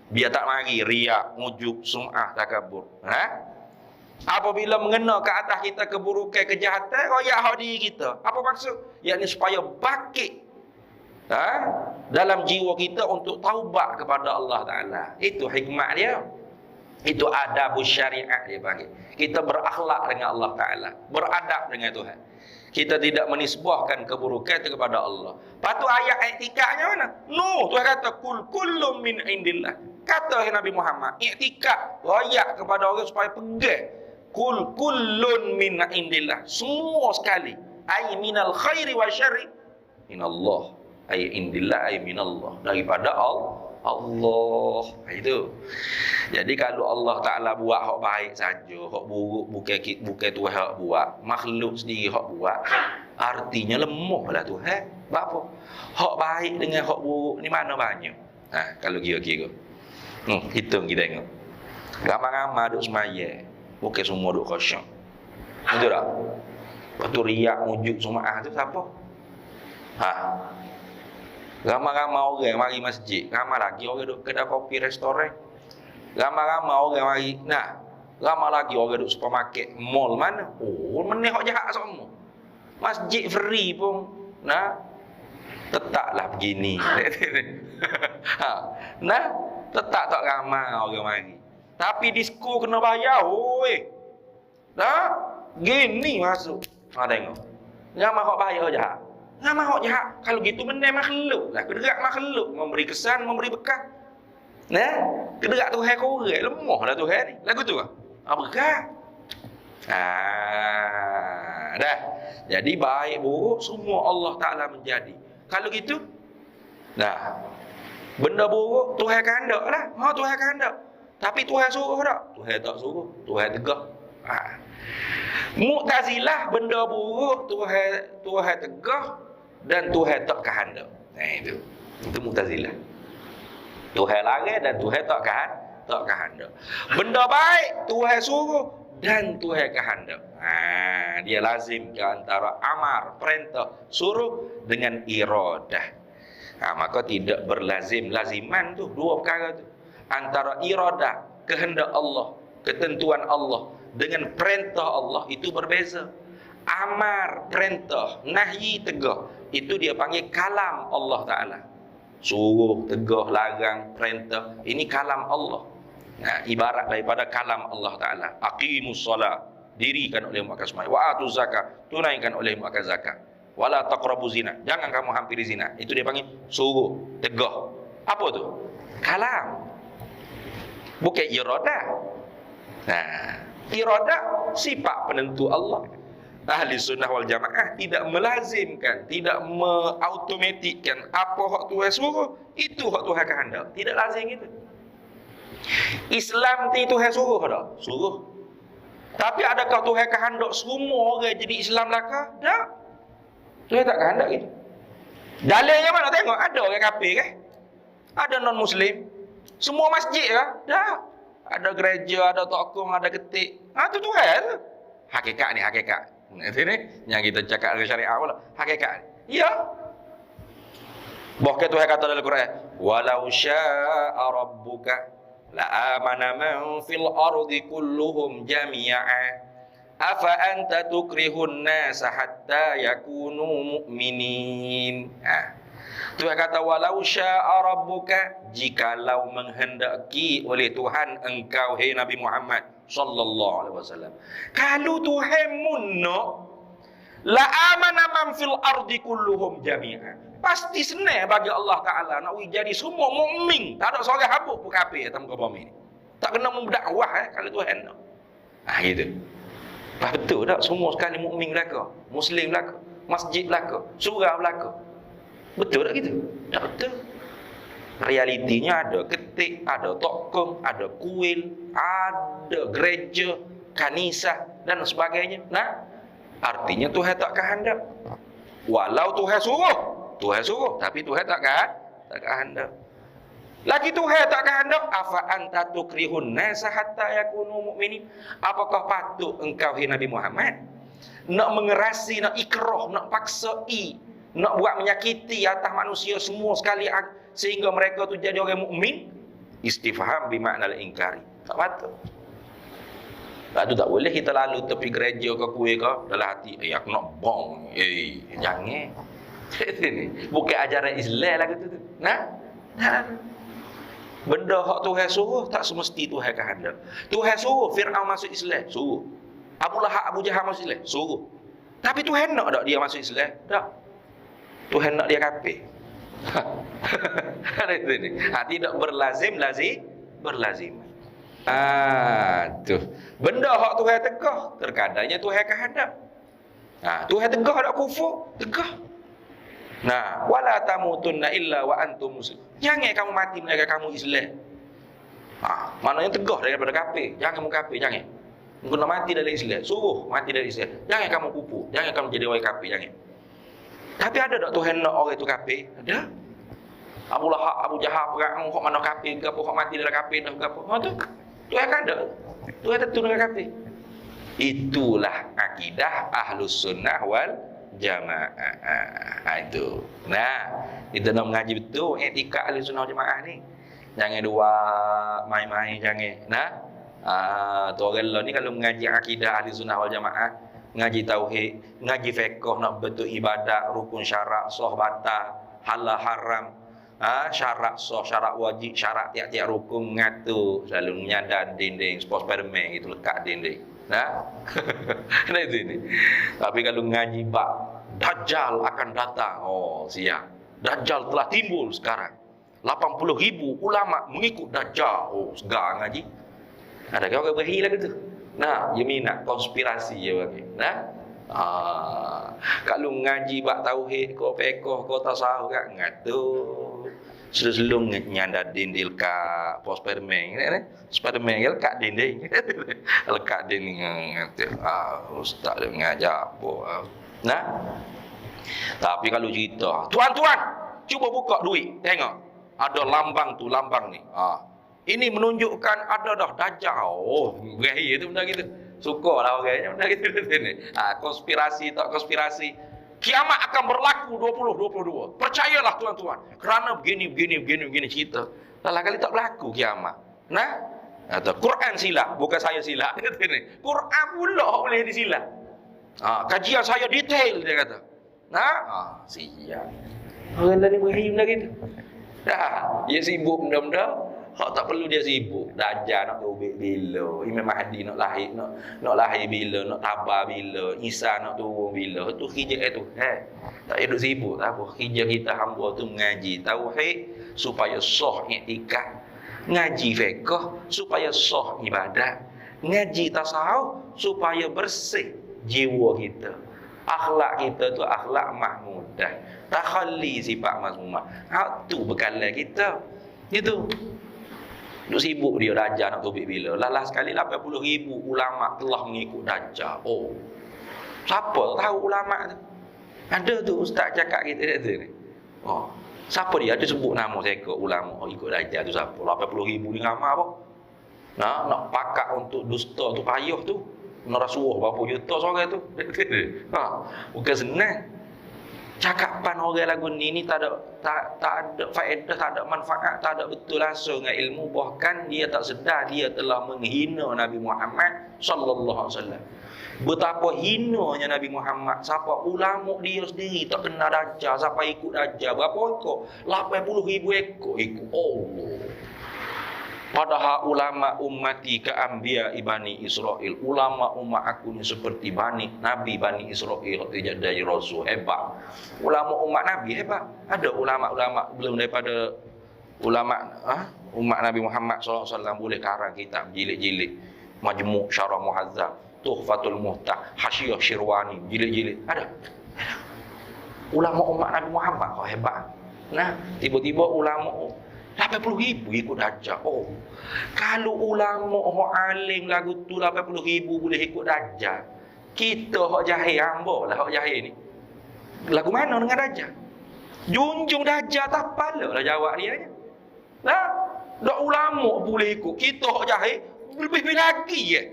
Biar tak mari riak, ujub, sum'ah, takabur. Apabila mengena ke atas kita keburukan, kejahatan, royak hak diri kita. Apa maksud? Yakni supaya bangkit dalam jiwa kita untuk taubat kepada Allah Ta'ala. Itu hikmat dia. Itu adabus syariat dia panggil. Kita berakhlak dengan Allah Ta'ala, beradab dengan Tuhan. Kita tidak menisbahkan keburukan itu kepada Allah. Patut ayat i'tikadnya mana? Tuhan kata kullum min indillah. Kata Nabi Muhammad, i'tikad royak kepada orang supaya pegang. Kullun min indillah. Semua sekali. Ay minal khairi wa syarri minallah. Ay indillah ay minallah. Daripada Allah. Itu. Jadi kalau Allah Taala buat hak baik saja, hak buruk bukan Tuhan hak buat, makhluk sendiri hak buat, artinya lemahlah Tuhan. Apa? Hak baik dengan hak buruk ni mana banyak? Kalau kira-kira. Hitung kita tengok. Ramai-ramai duk semaya, bukan semua duk khusyuk. Betul tak? Lepas tu riak wujud sumaah tu siapa? Ramai-ramai orang mari masjid, ramai lagi orang duk kedai kopi restoran. Ramai-ramai orang mari, ramai lagi orang duk supermarket, mall mana? Meneh hak jahat semua. Masjid free pun, tetaplah begini. Tetap tak ramai orang mari. Tapi disko kena bayar, gini masuk. Tengok. Ramai hak bayar jahat. Ramai hak jahat. Kalau gitu meneh makhluk lah. Kederak makhluk memberi kesan, memberi bekas. Kederak Tuhan korek, lemah lah Tuhan ni. Lagu tu kan? Bekas. Dah. Jadi baik buruk semua Allah Taala menjadi. Kalau gitu, benda buruk Tuhan kehendak lah. Tuhan kehendak. Tapi Tuhan suruh tak? Tuhan tak suruh. Tuhan tegak. Mu'tazilah benda buruk Tuhan tegak dan Tuhan tak kehendak. Itu Mu'tazilah. Tuhan larang dan Tuhan tak kehendak. Benda baik Tuhan suruh dan Tuhan kehendak. Dia lazim ke antara amar, perintah, suruh dengan iradah. Maka tidak berlazim. Laziman tu dua perkara tu. Antara iradah, kehendak Allah, ketentuan Allah dengan perintah Allah itu berbeza. Amar, perintah, nahyi, tegah, itu dia panggil kalam Allah Ta'ala. Suruh, tegah, larang, perintah, ini kalam Allah. Ibarat daripada kalam Allah Ta'ala. Aqimus salat, dirikan oleh makan semai. Wa atuz zakat, tunaikan oleh makan zakat. Wala taqrabu zina, jangan kamu hampiri zina. Itu dia panggil suruh, tegah. Apa tu? Kalam. Bukan iradah. Iradah sifat penentu Allah. Ahli sunnah wal jamaah tidak melazimkan, tidak mengautomatikkan apa hak Tuhan suruh, itu hak Tuhan kehendak. Tidak lazim itu. Islam ti Tuhan suruh tak? Suruh. Tapi adakah Tuhan kehendak semua orang jadi Islam laka? Tak. Tuhan tak kehendak itu. Dalilnya mana tengok? Ada orang kafir kan? Ada non muslim. Semua masjid lah. Dah. Ada gereja, ada tokong, ada ketik. Itu Tuhan tu. Hakikat ni, hakikat. Ini yang kita cakap dengan syariah pula. Hakikat ni. Ya. Bahkan Tuhan kata dalam Quran, walau syaa rabbuka la amana man fil ardi kulluhum jami'a afa anta tukrihun nasa hatta yakunu mu'minin. Tuhan kata walau syaa rabbuka, jikalau menghendaki oleh Tuhan engkau hai Nabi Muhammad sallallahu alaihi wasallam, kalau Tuhan nak la amana man fil ardi kulluhum jami'a, pasti senang bagi Allah Taala nak jadi semua mukmin, tak ada seorang habuk pun kafir atas muka bumi ni. Tak kena memdakwah kalau Tuhan nak. Gitu. Betul tak semua sekali mukmin belaka, muslim belaka, masjid belaka, surau belaka. Betul tak gitu? Tak betul. Realitinya ada ketik, ada tokong, ada kuil, ada gereja, kanisah dan sebagainya. Artinya Tuhan tak kehendak. Walau Tuhan suruh, tapi Tuhan tak kehendak. Lagi Tuhan tak kehendak, afa anta tukrihun nasa hatta yakunu mu'minin. Apakah patut engkau hai Nabi Muhammad nak mengerasi, nak ikrah, nak paksai, nak buat menyakiti atas manusia semua sekali sehingga mereka tu jadi orang mukmin? Istifham bermakna ingkari. Tak patut. Lepas tu tak boleh kita lalu tepi gereja ke kuih ke dalam hati, aku nak bong. Jangan. Bukan ajaran Islam lah gitu tu. Benda hak Tuhan suruh tak semesti Tuhan kehendak. Tuhan suruh Fir'aun masuk Islam, suruh. Abu Lahab, Abu Jahal masuk Islam, suruh. Tapi Tuhan nak tak dia masuk Islam? Tak. Tuhan nak dia kafir. Tidak berlazim. Tu. Benda hak Tuhan tegah, terkadangnya Tuhan kehendak. Tuhan tegah tak kufur, tegah. Nah, wala tamutunna illa wa antum muslim. Jangan kamu mati melainkan kamu Islam. Maknanya tegah daripada kafir. Jangan kamu kafir, jangan. Engkau nak mati dari Islam, suruh mati dari Islam. Jangan kamu kupu, jangan kamu jadi orang kafir, jangan. Tapi ada tak Tuhan nak orang itu kafir? Ada. Abu Lahab, Abu Jahal perang kok mana kafir ke apa kok mati dari kafir dah ke apa. Tu. Tuhan kan ada. Tuhan tentu dengan kafir. Itulah akidah Ahlus Sunnah wal Jamaah. Itu. Nah, kita nak mengaji betul etika Ahlus Sunnah wal Jamaah ni. Jangan dua main-main jangan. Nah, tu orang lah ni kalau mengaji akidah Ahli Sunnah wal Jamaah, ngaji tauhid, ngaji fiqh nak betul ibadat, rukun syarat, sah batal, halal haram, syarat sah, syarat wajib, syarat tiap-tiap rukun ngatur, selalu menyadar dinding, Spiderman itu lekat dinding. Nah, nah itu ini. Tapi kalau ngaji bab Dajjal akan datang, oh siap. Dajjal telah timbul sekarang. 80,000 ulama mengikut Dajjal. Oh, segar ngaji. Ada kau beri lagi tu. Nah, dia minat konspirasi je bagi. Nah. Kalau ngaji bab tauhid ko fiqh ko tasawuf kan ngatur. Selung nyanda dindil ka Spiderman ni. Spiderman ke lekat dinding. Lekat dinding ngatur. Ustaz dia mengajar apa. Nah. Tapi kalau cerita, tuan-tuan, cuba buka duit, tengok. Ada lambang tu, lambang ni. Ini menunjukkan ada dah Dajjal. Oh, gaya tu benda gitu. Sukalah orangnya benda gitu ni. Konspirasi tak konspirasi. Kiamat akan berlaku 2022. Percayalah tuan-tuan. Kerana begini cerita. Lalah kali tak berlaku kiamat. Nah, atau Quran silap, bukan saya silap. Quran pula boleh disilap. Kajian saya detail dia kata. Nah, siap. Orang lain beri benda gitu. Dah, dia sibuk benda-benda. Hak tak perlu dia sibuk. Dajjal nak tubik bila, Imam Mahdi nak lahir bila, nak tabah bila, Isa nak turun bila. Itu kerja itu. Tak duduk sibuk tak apa. Kerja kita hamba tu mengaji tauhid supaya sah i'tikad. Ngaji fiqh supaya sah ibadat. Ngaji tasawuf supaya bersih jiwa kita. Akhlak kita tu akhlak mahmudah. Takhalli sifat mazmumah. Tu bekalan kita. Itu. Duk sibuk dia Dajjal nak tubik bila. Lalah sekali 80,000 ulama telah mengikut Dajjal. Oh. Siapa tahu ulama tu? Ada tu ustaz cakap kita tu ni. Oh. Siapa dia? Ada sebut nama saya ke ulama ikut Dajjal tu siapa? 80,000 ni ramai apa? Nak pakat untuk dusta tu payah tu. Nak rasuah berapa juta seorang tu. Bukan senang. Cakapan orang lagu ni tak ada faedah, tak ada manfaat, tak ada betul langsung dengan ilmu. Bahkan dia tak sedar dia telah menghina Nabi Muhammad sallallahu alaihi wasallam. Betapa hinanya Nabi Muhammad. Siapa ulama dia sendiri tak kenal Dajjal, siapa ikut Dajjal berapa ekor? 80,000 ekor ikut Allah. Padahal ulama ummati ka anbiya Bani Israel. Ulama umat aku ni seperti Nabi Bani Israel dari Rasul. Hebat. Ulama umat Nabi hebat. Ada ulama-ulama belum daripada ulama umat Nabi Muhammad SAW boleh karang kitab jilid-jilid. Majmu' Syarah Muhazzab, Tuhfatul Muhtah, Hasyiah Syirwani, jilid-jilid. Ada. Ulama umat Nabi Muhammad kau hebat. Nah, tiba-tiba ulama 80,000 ikut Dajjal. Oh. Kalau ulama hak alim lagu tu 80,000 boleh ikut Dajjal. Kita hak jahil hamba lah hak jahil ni. Lagu mana dengan Dajjal? Junjung Dajjal tak kepala lah jawab dia nya. Lah, dak ulama boleh ikut. Kita hak jahil lebih lagi je.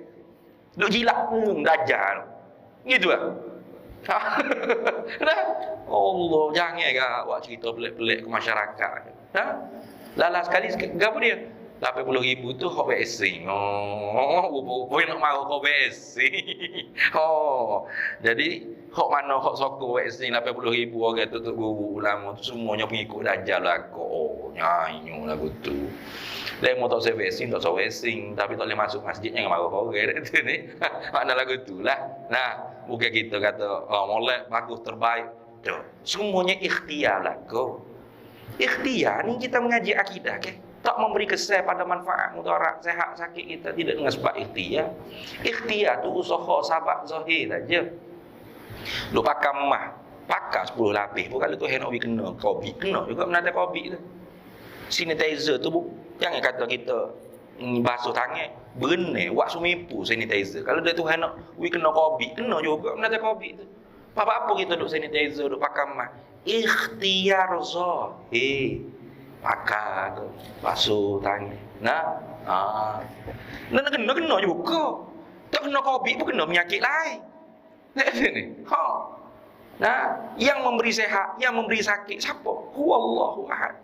Duk jilat Dajjal. Gitu ah. Nah, Allah jangan buat cerita pelik-pelik ke masyarakat. Nah, lalas sekali apa dia? 80,000 tu hok BSC. Rupa-rupa nak marah kau BSC. Jadi hok mana hok sokong BSC 80,000 orang tu guru ulama tu semuanya pengikut Dajjal lah kau. Nyanyi lagu tu. Lemo tak saya BSC, tak saya BSC, tapi tak boleh masuk masjid jangan marah kau orang tu ni. Makna lagu tu lah. Nah, bukan kita kata molek bagus terbaik. Tu. Semuanya ikhtiar lah kau. Ikhtiar ni kita mengaji akidah ke? Tak memberi kesan pada manfaat mudarat sehat sakit kita tidak dengan sebab ikhtiar. Ikhtiar tu usaha sahabat zahir saja. Lu pakai mah pakai 10 lapis pun kalau tu hand nak kena COVID, kena juga menata COVID tu. Sanitizer tu jangan kata kita basuh tangan berenang buat sumipu sanitizer. Kalau dia tu hand nak kena COVID, kena juga menata COVID tu. Apa-apa kita duk sanitizer, duk pakai mask. Ikhtiar zahir. Pakai tu, basuh tangan. Nah, kena juga. Tak kena COVID pun kena penyakit lain. Ni. Nah, yang memberi sehat, yang memberi sakit siapa? Huwallahu ahad.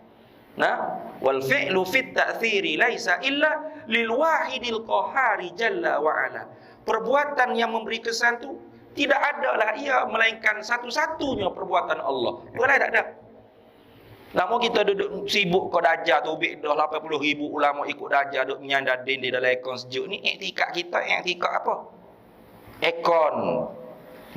Nah, wal fi'lu fit ta'thiri laisa illa lil wahidil qahari jalla wa ala. Perbuatan yang memberi kesan tu tidak adalah ia melainkan satu-satunya perbuatan Allah. Bukan tak ada. Lama kita duduk sibuk kau Dajjal tu ubik dah 80,000 ulama ikut Dajjal duduk menyandadin di dalam ekon sejuk ni. Iktikad kita iktikad apa? Ekon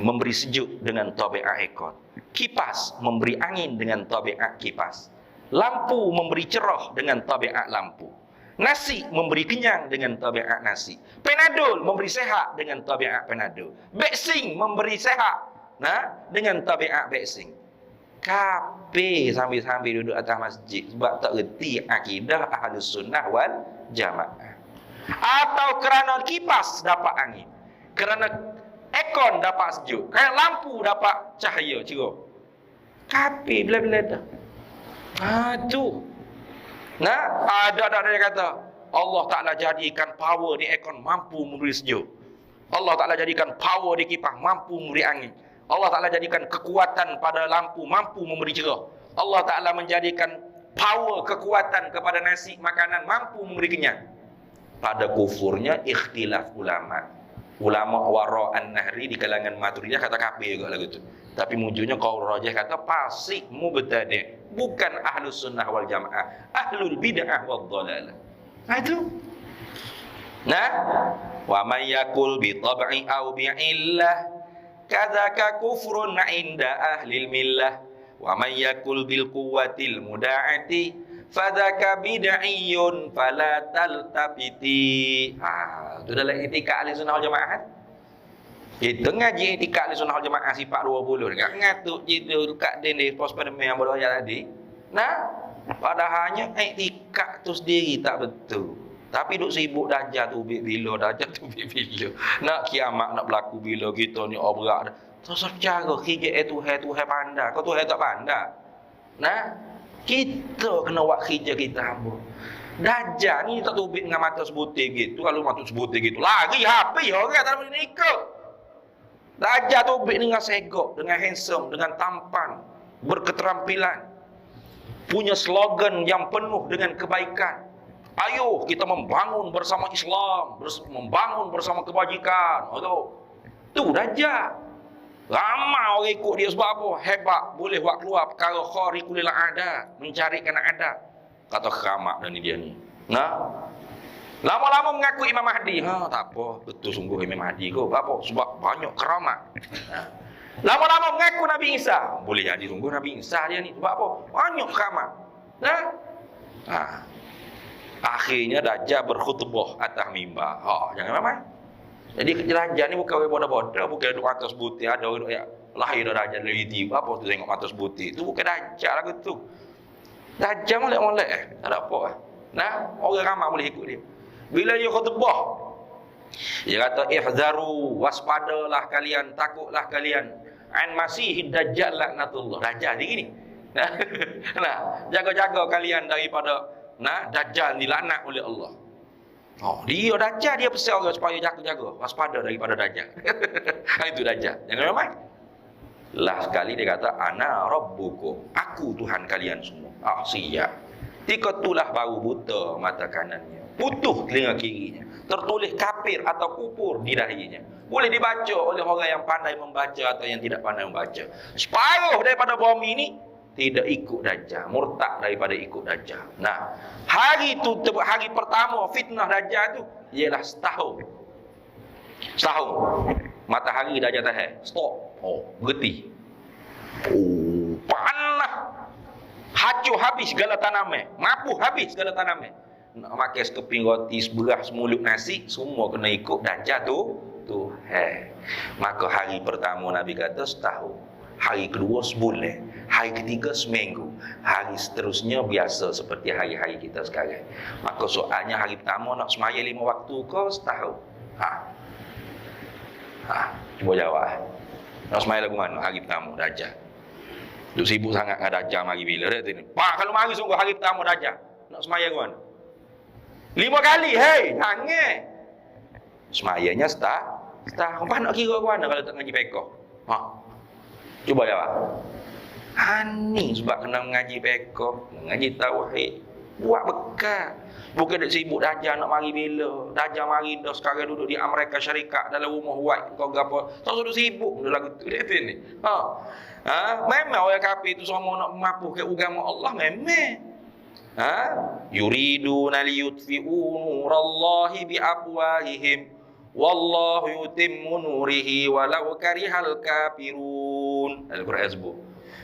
memberi sejuk dengan tabiat ekon. Kipas memberi angin dengan tabiat kipas. Lampu memberi cerah dengan tabiat lampu. Nasi memberi kenyang dengan tabiat nasi. Panadol memberi sehat dengan tabiat Panadol. Beksing memberi sehat dengan tabiat beksing. Kape sambil-sambil duduk atas masjid sebab tak reti akidah Ahlus Sunnah wal Jamaah. Atau kerana kipas dapat angin, kerana ekon dapat sejuk, kerana lampu dapat cahaya cerah. Kape bila-bila dah. Tu. Ada dia kata Allah Ta'ala jadikan power di ekon mampu memberi sejuk. Allah Ta'ala jadikan power di kipas mampu memberi angin. Allah Ta'ala jadikan kekuatan pada lampu mampu memberi cerah. Allah Ta'ala menjadikan power kekuatan kepada nasi makanan mampu memberi kenyang. Pada kufurnya ikhtilaf ulama. Ulama wara'an nahri di kalangan Maturidiyah kata kafir juga lagu tu. Tapi mujurnya qaul rajih kata fasik mubtadi', bukan Ahlus Sunnah wal Jamaah, ahlul bid'ah wad dhalalah. Itu. Wa may yakul bi tab'i aw bi illah kadzaka kufrun 'inda ahlil millah wa may yakul bil quwwatil muda'ati fadzaka bid'iyyun fala taltafiti. Itu dalam etika Ahli Sunnah wal Jamaah. Kita ngaji etika Ahli Sunnah wal Jamaah sifat 20 dekat ngatuk cerita dekat dinding pos pandemi yang baru ayat tadi. Padahalnya etika tu sendiri tak betul. Tapi duk sibuk Dajjal tu bila, Dajjal tu bila. Nak kiamat nak berlaku bila kita ni berat. Terus cara kerja Tuhan pandai. Kau Tuhan tak pandai. Kita kena buat kerja kita hamba. Dajjal ni tak tubik dengan mata sebutir gitu. Kalau mata sebutir gitu, lari hapi orang tak boleh ikut. Dajjal tubik dengan segok, dengan handsome, dengan tampan, berketerampilan. Punya slogan yang penuh dengan kebaikan. Ayo kita membangun bersama Islam, membangun bersama kebajikan. Tu Dajjal. Ramai orang ikut dia sebab apa? Hebat, boleh buat keluar perkara khariqul adat, mencarikan adat. Kata keramat dan dia ni. Lama-lama mengaku Imam Mahdi. Tak apa, betul sungguh Imam Mahdi kau. Apa? Sebab banyak keramat. Lama-lama mengaku Nabi Isa. Boleh jadi sungguh Nabi Isa dia ni. Sebab apa? Banyak keramat. Akhirnya Dajjal berkhutbah atas mimbar. Jangan main. Jadi Dajjal ni bukan bodoh-bodoh, bukan duduk atas butir. Ada orang duduk lahir Dajjal dari tiba. Apa tu tengok atas butir? Itu bukan Dajjal lagu tu. Dajjal molek-molek. Tak ada apa. Orang ramai boleh ikut dia. Bila dia khutbah, dia kata ihzaru, waspadalah kalian, takutlah kalian an masihid Dajjal laknatullah. Dajjal ni gini. Jaga-jaga kalian daripada Dajjal dilaknat oleh Allah. Dia Dajjal, dia pesan orang supaya jaga-jaga, waspada daripada Dajjal. Itu Dajjal. Jangan ramai. Lah sekali dia kata ana rabbukum, aku Tuhan kalian semua. Siap. Ketika itulah baru buta mata kanannya, putus telinga kirinya, tertulis kafir atau kufur di dahinya. Boleh dibaca oleh orang yang pandai membaca atau yang tidak pandai membaca. Separuh daripada bumi ini tidak ikut Dajjal, murtad daripada ikut Dajjal. Hari tu, hari pertama fitnah Dajjal tu ialah setahun. Matahari Dajjal tahan. Stop. Berhenti. Panas. Hancur habis segala tanaman. Mapuh habis segala tanaman. Nak makan sekeping roti, seberas, semulut nasi, semua kena ikut Dajjal tu. Maka hari pertama Nabi kata setahun. Hari kedua sebulan, hari ketiga seminggu, hari seterusnya biasa seperti hari-hari kita sekarang. Maka soalnya hari pertama nak semaya 5 waktu ke setahun? Cuba jawab. Nak semaya lagu mana hari pertama Dajjal? Duk sibuk sangat dengan Dajjal mari bila dah ni. Pak kalau mari sungguh hari pertama Dajjal, nak semaya lagu mana? 5 kali, hei, jangan. Semayanya setahun. Pak nak kira ke mana kalau tak ngaji fiqh? Cuba jawab. Ni sebab kena mengaji fiqh, mengaji tauhid, buat bekal. Bukan duk sibuk Dajjal nak mari bila. Dajjal mari dah sekarang duduk di Amerika Syarikat dalam rumah white kau gapo. Tak sudah sibuk dah lagu tu dia ni. Memang orang kafir tu semua nak mapuh ke agama Allah memang. Yuriduna liyutfi'u nurallahi biafwahihim wallahu yutimmu nurihi walau karihal kafirun. Al-Quran sebut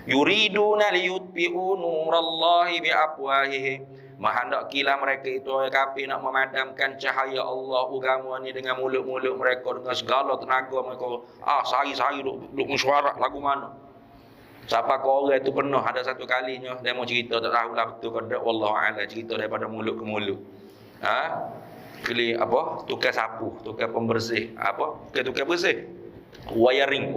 yuriduna liyutfi'u nurallahi biafwahihim, menghendakilah mereka itu orang kafir nak memadamkan cahaya Allah agama ni dengan mulut-mulut mereka, dengan segala tenaga mereka. Sehari-hari duk mesyuarat lagu mana. Siapa kau orang itu pernah ada satu kalinya dia mau cerita, tak tahulah betul ke tak, wallahu a'lam, cerita daripada mulut ke mulut. Tukar sapu, tukar pembersih, tukar bersih, wiring.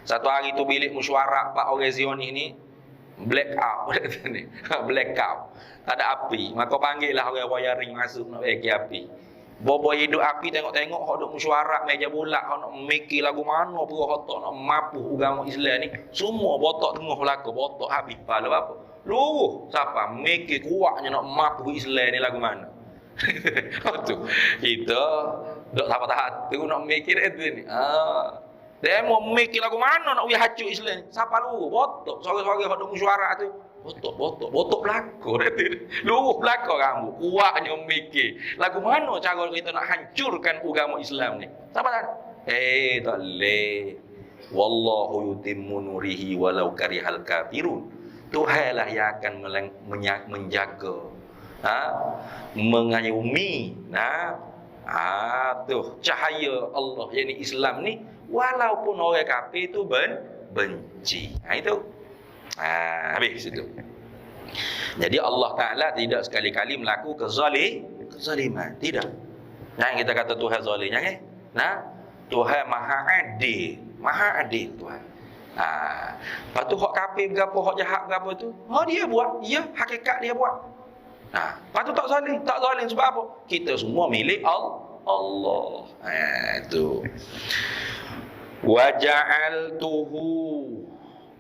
Satu hari tu bilik mesyuarat Pak orang Zionis ni black out. Black out, tak ada api. Maka panggil lah orang wiring masuk nak bagi api. Bobo hidup api, tengok-tengok hok duk mesyuarat meja bulat, hok nak mikir lagu mana perlu hotok nak mapuh agama Islam ni. Semua botok tengah belaka, botok habis pala apa. Luruh siapa mikir kuatnya nak mapuh Islam ni lagu mana. Tu kita duk tahap-tahap tu nak mikir itu ni. Dia mau mikir lagu mana nak we hacuk Islam. Siapa lu botok sore-sore hok duk mesyuarat tu. Botok belaka dia. Luruh belaka rambut. Kuatnya mikir lagu mana cara kita nak hancurkan agama Islam ni. Siapa tak? Tak leh. Wallahu yutimmu nurihi walau karihal kafirun. Tuhanlah yang akan menjaga, mengayomi cahaya Allah yakni Islam ni walaupun orang kafir tu benci. Itu habis itu. Jadi Allah Ta'ala tidak sekali-kali melakukan kezaliman. Tidak. Jangan kita kata Tuhan zalim, jangan. Tuhan Maha Adil Tuhan. Lepas tu hak kafir berapa, hak jahat berapa tu, dia buat, ya hakikat dia buat. Lepas tu tak zalim sebab apa? Kita semua milik Allah. Itu. Wa ja'altuhu,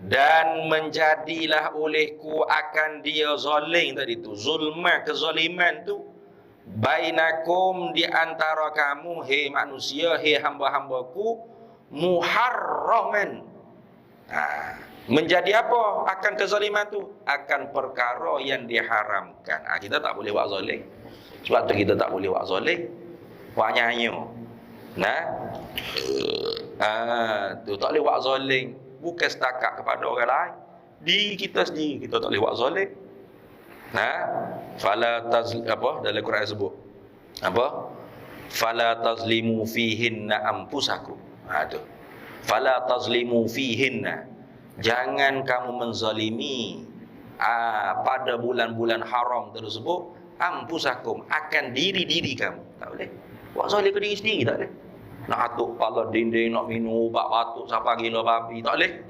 dan menjadilah olehku akan dia zalim tadi tu, zulma, kezaliman tu, bainakum, di antara kamu, hei manusia, hei hamba-hambaku, muharraman. Menjadi apa akan kezaliman tu? Akan perkara yang diharamkan. Kita tak boleh buat zalim. Sebab tu kita tak boleh buat zalim. Buat nyanyo. Tu tak boleh buat zalim. Bukan setakat kepada orang lain, diri kita sendiri kita tak boleh buat zalim. Fala dalam Quran sebut apa? Fala tazlimu fihinna anfusakum. Tu. Fala tazlimu fihinna, jangan kamu menzalimi pada bulan-bulan haram tersebut, anfusakum, akan diri-diri kamu. Tak boleh buat zalim ke diri sendiri, tak boleh. Nak atuk kepala dinding, nak minum ubat batuk siapa gila babi, tak boleh.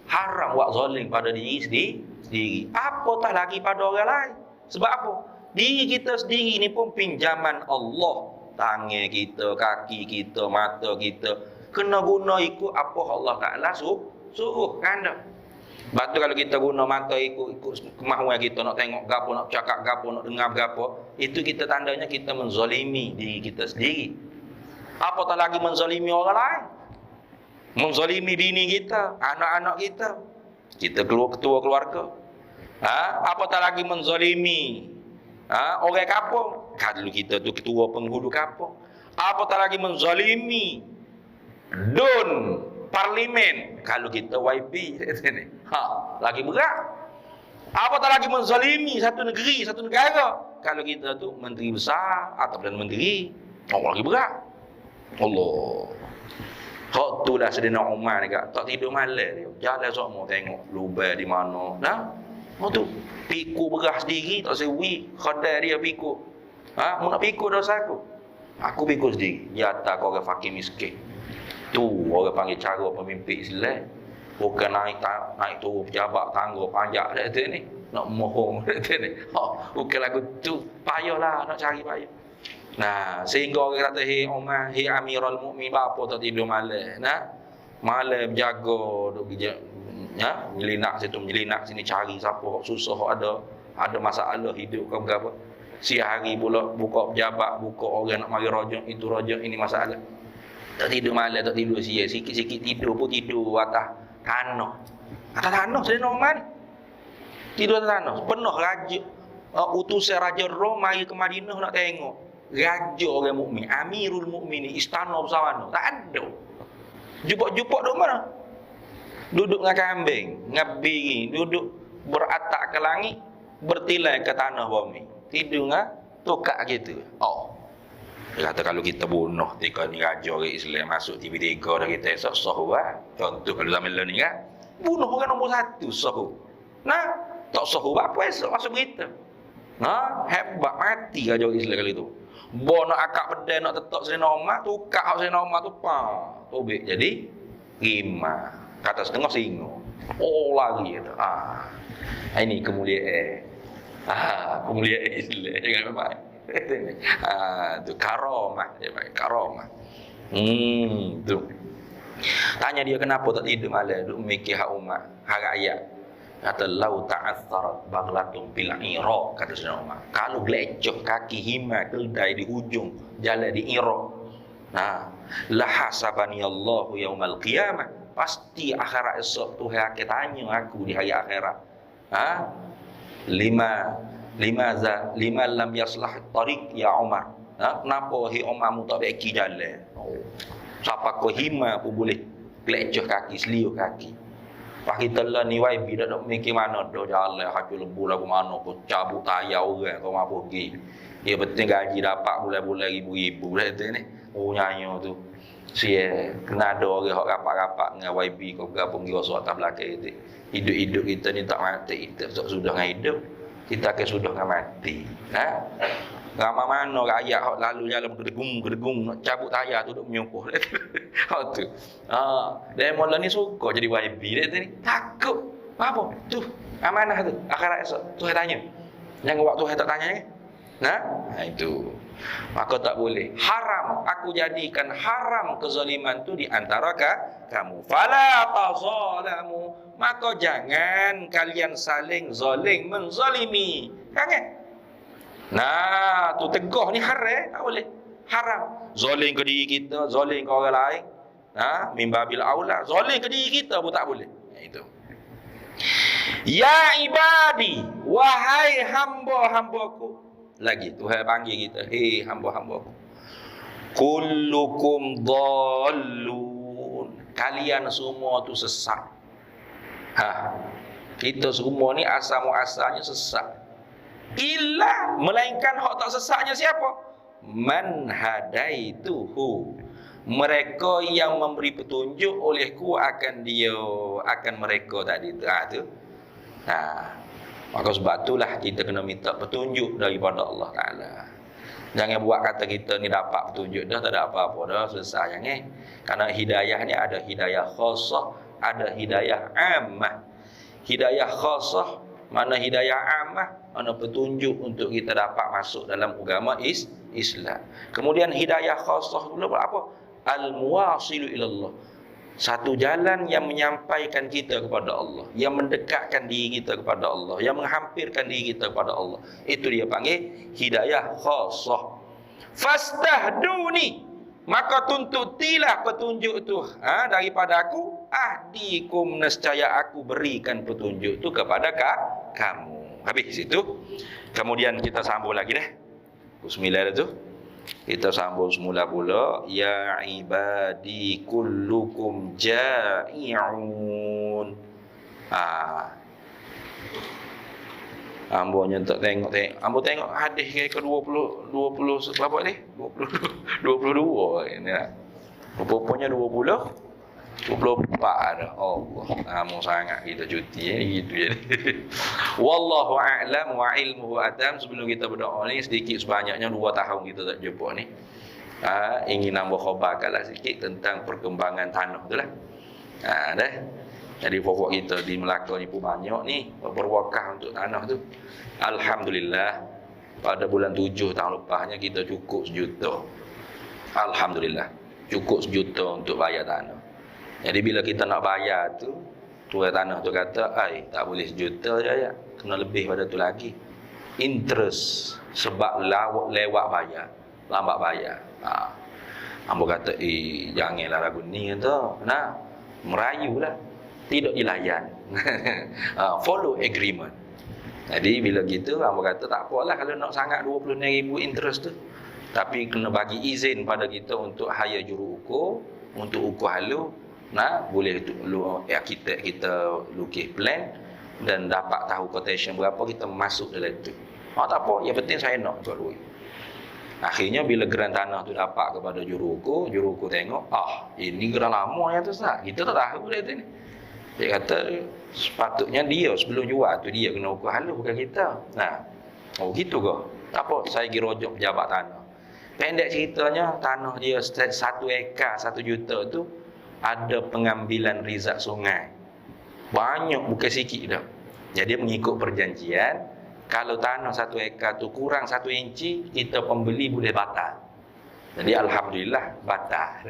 Haram buat zalim pada diri sendiri. Apatah lagi pada orang lain. Sebab apa? Diri kita sendiri ni pun pinjaman Allah. Tangan kita, kaki kita, mata kita, kena guna ikut apa Allah Ta'ala suruh kan. Lepas tu kalau kita guna mata ikut kemahuan kita, nak tengok gapo, nak cakap gapo, nak dengar gapo, itu kita tandanya kita menzalimi diri kita sendiri. Apatah lagi menzalimi orang lain, menzalimi bini kita, anak-anak kita ketua keluarga. Apatah lagi menzalimi orang kampung. Kalau kita tu ketua penghulu kampung. Apatah lagi menzalimi Dun parlimen, kalau kita YP lagi berat. Apatah lagi menzalimi satu negeri, satu negara, kalau kita tu menteri besar atau Perdana Menteri, lagi berat. Allah. Hak tu lah Saidina Umar ni kak, tak tidur malam dia. Jalan semua tengok lubang di mana. Nah, hak tu pikul beras sendiri tak sewi, khadar dia pikul. Ha, mau nak pikul dosa aku. Aku pikul sendiri. Ya tak kau orang fakir miskin. Tu orang panggil cara pemimpin Islam. Bukan naik turun pejabat tangga panjang dia ni. Nak mohong dia ni. Bukan lagu tu. Payahlah nak cari payah. Nah, sehingga orang kata, hei Umar, hei Amirul Mukminin, apa tak tidur malam? Nah, malam berjaga, duk ya, menjelinak situ, menjelinak sini, cari siapa susah, ada masalah hidup ke berapa. Si hari pula buka pejabat, buka orang nak mari rojak, itu rojak, ini masalah. Tak tidur malam, tak tidur sia, sikit-sikit tidur pun tidur atas tanah. Atas tanah Saidina Umar ni. Tidur atas tanah. Penuh raja, utusan Raja Rom mari ke Madinah nak tengok. Raja orang mukmin, Amirul Mukminin, istana besar mana? Tak ada. Jumpa duduk mana? Duduk dengan kambing, dengan biri, duduk beratak ke langit, bertilai ke tanah bumi. Tidur dengan tokak gitu. Oh. Dia kata kalau kita bunuh tiga ni raja orang Islam masuk TV3 dah kita esok sahur lah. Contoh kalau zaman ni kan, bunuh orang nombor 1 sahur. Nah, tak sahur apa esok masuk berita. Nah, hebat mati raja orang Islam kali tu. Bo nak akak pedai nak tetap Saidina Umar, tukar hak Saidina Umar tu tobek jadi 5. Kata setengah singa. Oh lagi tu. Ini kemuliaan. Kemuliaan Islam jangan memang. Tu karamah dia panggil karamah. Tu. Tanya dia kenapa tak tidur malam duk mikir hak Umar, hak rakyat. Kata lau ta'atharat baghlatum bil Iraq, kata Saidina Umar. Kalau gelecoh kaki hima keldai di hujung jalan di Iraq. Nah, la hasabani Allah yaumal qiyamah. Pasti akhirat esok Tuhan akan tanya aku di hari akhirat. Lima lam yaslah tariq ya Umar. Kenapa hi Umar mu tak baiki jalan? Siapa ko hima pun boleh gelecoh kaki, seliuh kaki. Pak kita lah ni YB dah nak mikir mana dah jalan haju lembu lagu mana kau cabut tayar orang kau mampu pergi. Ya penting gaji dapat bulan-bulan ribu-ribu dah tu ni. Oh nyanyo tu. Sia kena ada orang hok rapat-rapat dengan YB kau berapa pergi rosok atas belakang itu. Hidup-hidup kita ni tak mati, kita sudah dengan hidup, kita akan sudah dengan mati. Ramai mana rakyat hok lalu jalan gedegung nak cabut tayar tu duk menyukuh. Hok tu. Dan mula ni suka jadi YB dia tu ni. Takut. Apa? Tu amanah tu. Akhirat esok Tuhan tanya. Jangan waktu Tuhan tak tanya ni. Nah, itu. Maka tak boleh. Haram aku jadikan haram kezaliman tu di antara kamu. Fala tazalamu. Maka jangan kalian saling zalim menzalimi. Jangan. Nah, tu tegah ni haram, tak boleh. Haram. Zalim ke diri kita, zalim ke orang lain. Mimbabil aula, zalim ke diri kita pun tak boleh. Itu. Ya ibadi, wahai hamba-hambaku. Lagi Tuhan panggil kita, hei hamba-hambaku. Kullukum dhallun. Kalian semua tu sesat. Kita semua ni asal-muasalnya sesat. Illa melainkan hak tak sesatnya siapa? Man hadaituhu. Mereka yang memberi petunjuk olehku akan mereka tadi tu. Maka sebab itulah kita kena minta petunjuk daripada Allah Taala. Jangan buat kata kita ni dapat petunjuk dah tak ada apa-apa dah selesai jangan. Karena hidayah ni ada hidayah khassah, ada hidayah ammah. Hidayah khassah mana hidayah ammah, mana petunjuk untuk kita dapat masuk dalam agama Islam. Kemudian hidayah khassah pula apa? Al-muwasilu ilallah. Satu jalan yang menyampaikan kita kepada Allah, yang mendekatkan diri kita kepada Allah, yang menghampirkan diri kita kepada Allah. Itu dia panggil hidayah khassah. Fastahduni, maka tuntutilah petunjuk itu daripada aku. Ahdikum, nescaya aku berikan petunjuk itu kepada kamu. Habis itu. Kemudian kita sambung lagi dah. Bismillah tu. Kita sambung semula pula. Ya ibadi kullukum ja'i'un. Ambo nyentak tengok. Ambo tengok hadis ke 20 berapa ni? 22 ini lah. Rupanya 24 ada. Allah, lama sangat kita cuti gitu jadi. Wallahu a'lam wa ilmuhu atam. Sebelum kita berdoa ni sedikit sebanyaknya 2 tahun kita tak jumpa ni. Ingin nambah khabarkanlah sikit tentang perkembangan tanah tu lah. Dah. Jadi pokok kita di Melaka ni pun banyak ni berwakaf untuk tanah tu. Alhamdulillah pada bulan 7 tahun lepasnya kita cukup 1 juta. Alhamdulillah cukup 1 juta untuk bayar tanah. Jadi bila kita nak bayar tu, tuan tanah tu kata, tak boleh 1 juta je ya. Kena lebih pada tu lagi. Interest sebab lewat bayar, lambat bayar. Ambo kata, janganlah ragu ni kata. Nah, merayulah. Tidak dilayan. Follow agreement. Jadi bila gitu, ambo kata tak apalah kalau nak sangat 26,000 interest tu. Tapi kena bagi izin pada kita untuk hire juru ukur, untuk ukur halu. Nah, boleh arkitek kita lukis plan dan dapat tahu quotation berapa kita masuk dalam tu. Tak apa, yang penting saya nak tuan duit. Akhirnya bila geran tanah tu dapat kepada juru ukur tengok, ini geran lama ya tu Ustaz. Kita tak tahu dia tu ni. Dia kata sepatutnya dia sebelum jual tu dia kena ukur halu bukan kita. Nah, gitu ke? Tak apa, saya pergi rujuk pejabat tanah. Pendek ceritanya tanah dia 1 ekar 1 juta tu ada pengambilan rizat sungai. Banyak bukan sikit dah. Jadi mengikut perjanjian, kalau tanah 1 ekar tu kurang 1 inci, kita pembeli boleh batal. Jadi alhamdulillah batal.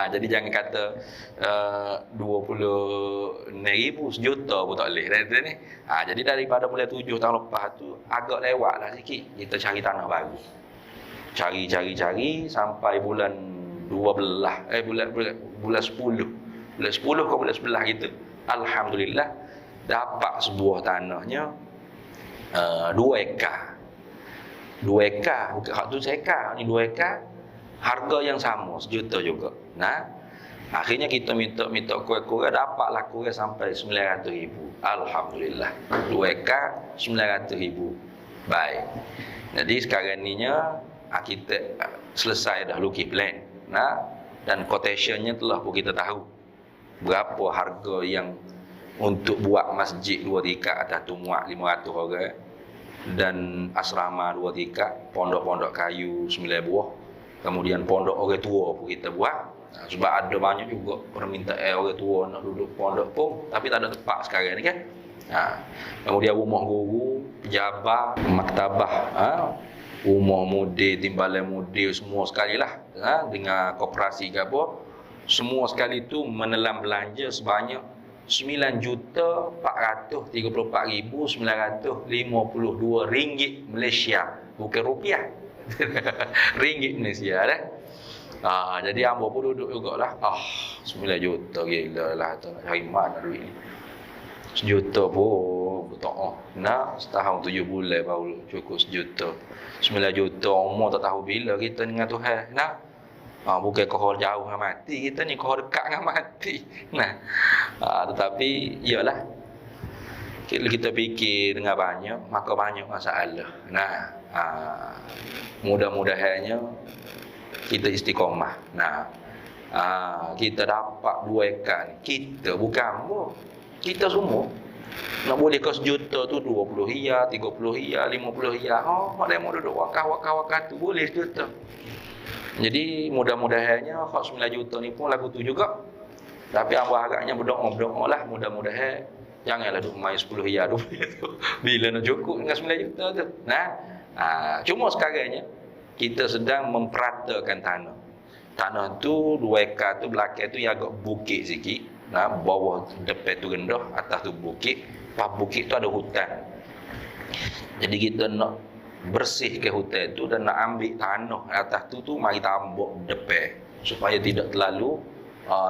Jadi jangan kata 20,000 1 juta pun tak boleh ni. Jadi daripada bulan 7 tahun lepas tu agak lewatlah sikit kita cari tanah baru. Cari sampai bulan 12 bulan 10 ke bulan 11 gitu. Alhamdulillah dapat sebuah tanahnya 2 ekar. 2 ekar bukan hak tu 1 ekar, ni 2 ekar. Harga yang sama 1 juta juga. Nah, akhirnya kita minta kurang-kurang dapatlah kurang sampai 900,000. Alhamdulillah. 2 ekar 900,000. Baik. Jadi sekarang ninya arkitek selesai dah lukis plan. Nah, dan quotationnya telah pun kita tahu berapa harga yang untuk buat masjid 2 tingkat atas tu muat 500 orang dan asrama 2 tingkat, pondok-pondok kayu 9 buah, kemudian pondok orang tua pun kita buat. Sebab ada banyak juga permintaan orang tua nak duduk pondok pun tapi tak ada tempat sekarang ni kan. Kemudian rumah guru, pejabat, maktabah, rumah mudir, timbalan mudir, semua sekali lah dengan koperasi ke apa, semua sekali tu menelan belanja sebanyak 9,434,952 ringgit Malaysia, bukan rupiah. Ringgit Malaysia dah. Jadi ambo pun duduk jugalah. 9 juta gila lah tu, nak cari mana duit ni. 1 juta pun betul. Nak setahun 7 bulan baru cukup 1 juta. 9 juta umur tak tahu bila kita dengan Tuhan. Nah, bukan kohor jauh dengan mati, kita ni kohor dekat dengan mati. Nah, tetapi iyalah kita fikir dengan banyak, maka banyak masalah. Nah, mudah-mudahannya kita istiqomah. Nah, kita dapat 2 ekar ni. Kita bukan ambo. Kita semua nak boleh ke 1 juta tu 20 hia, 30 hia, 50 hia. Ada yang mau duduk wakaf tu boleh 1 juta. Jadi mudah-mudahannya hak 9 juta ni pun lagu tu juga. Tapi ambo agaknya berdoa lah mudah-mudahan janganlah duk main 10 hia 20 tu. Bila nak cukup dengan 9 juta tu. Nah, cuma sekarangnya kita sedang memperatakan tanah. Tanah tu 2 ekar tu belakang tu yang agak bukit sikit. Nah, bawah depan tu rendah, atas tu bukit. Pas bukit tu ada hutan. Jadi kita nak bersihkan hutan tu dan nak ambil tanah atas tu mari tambak depan supaya tidak terlalu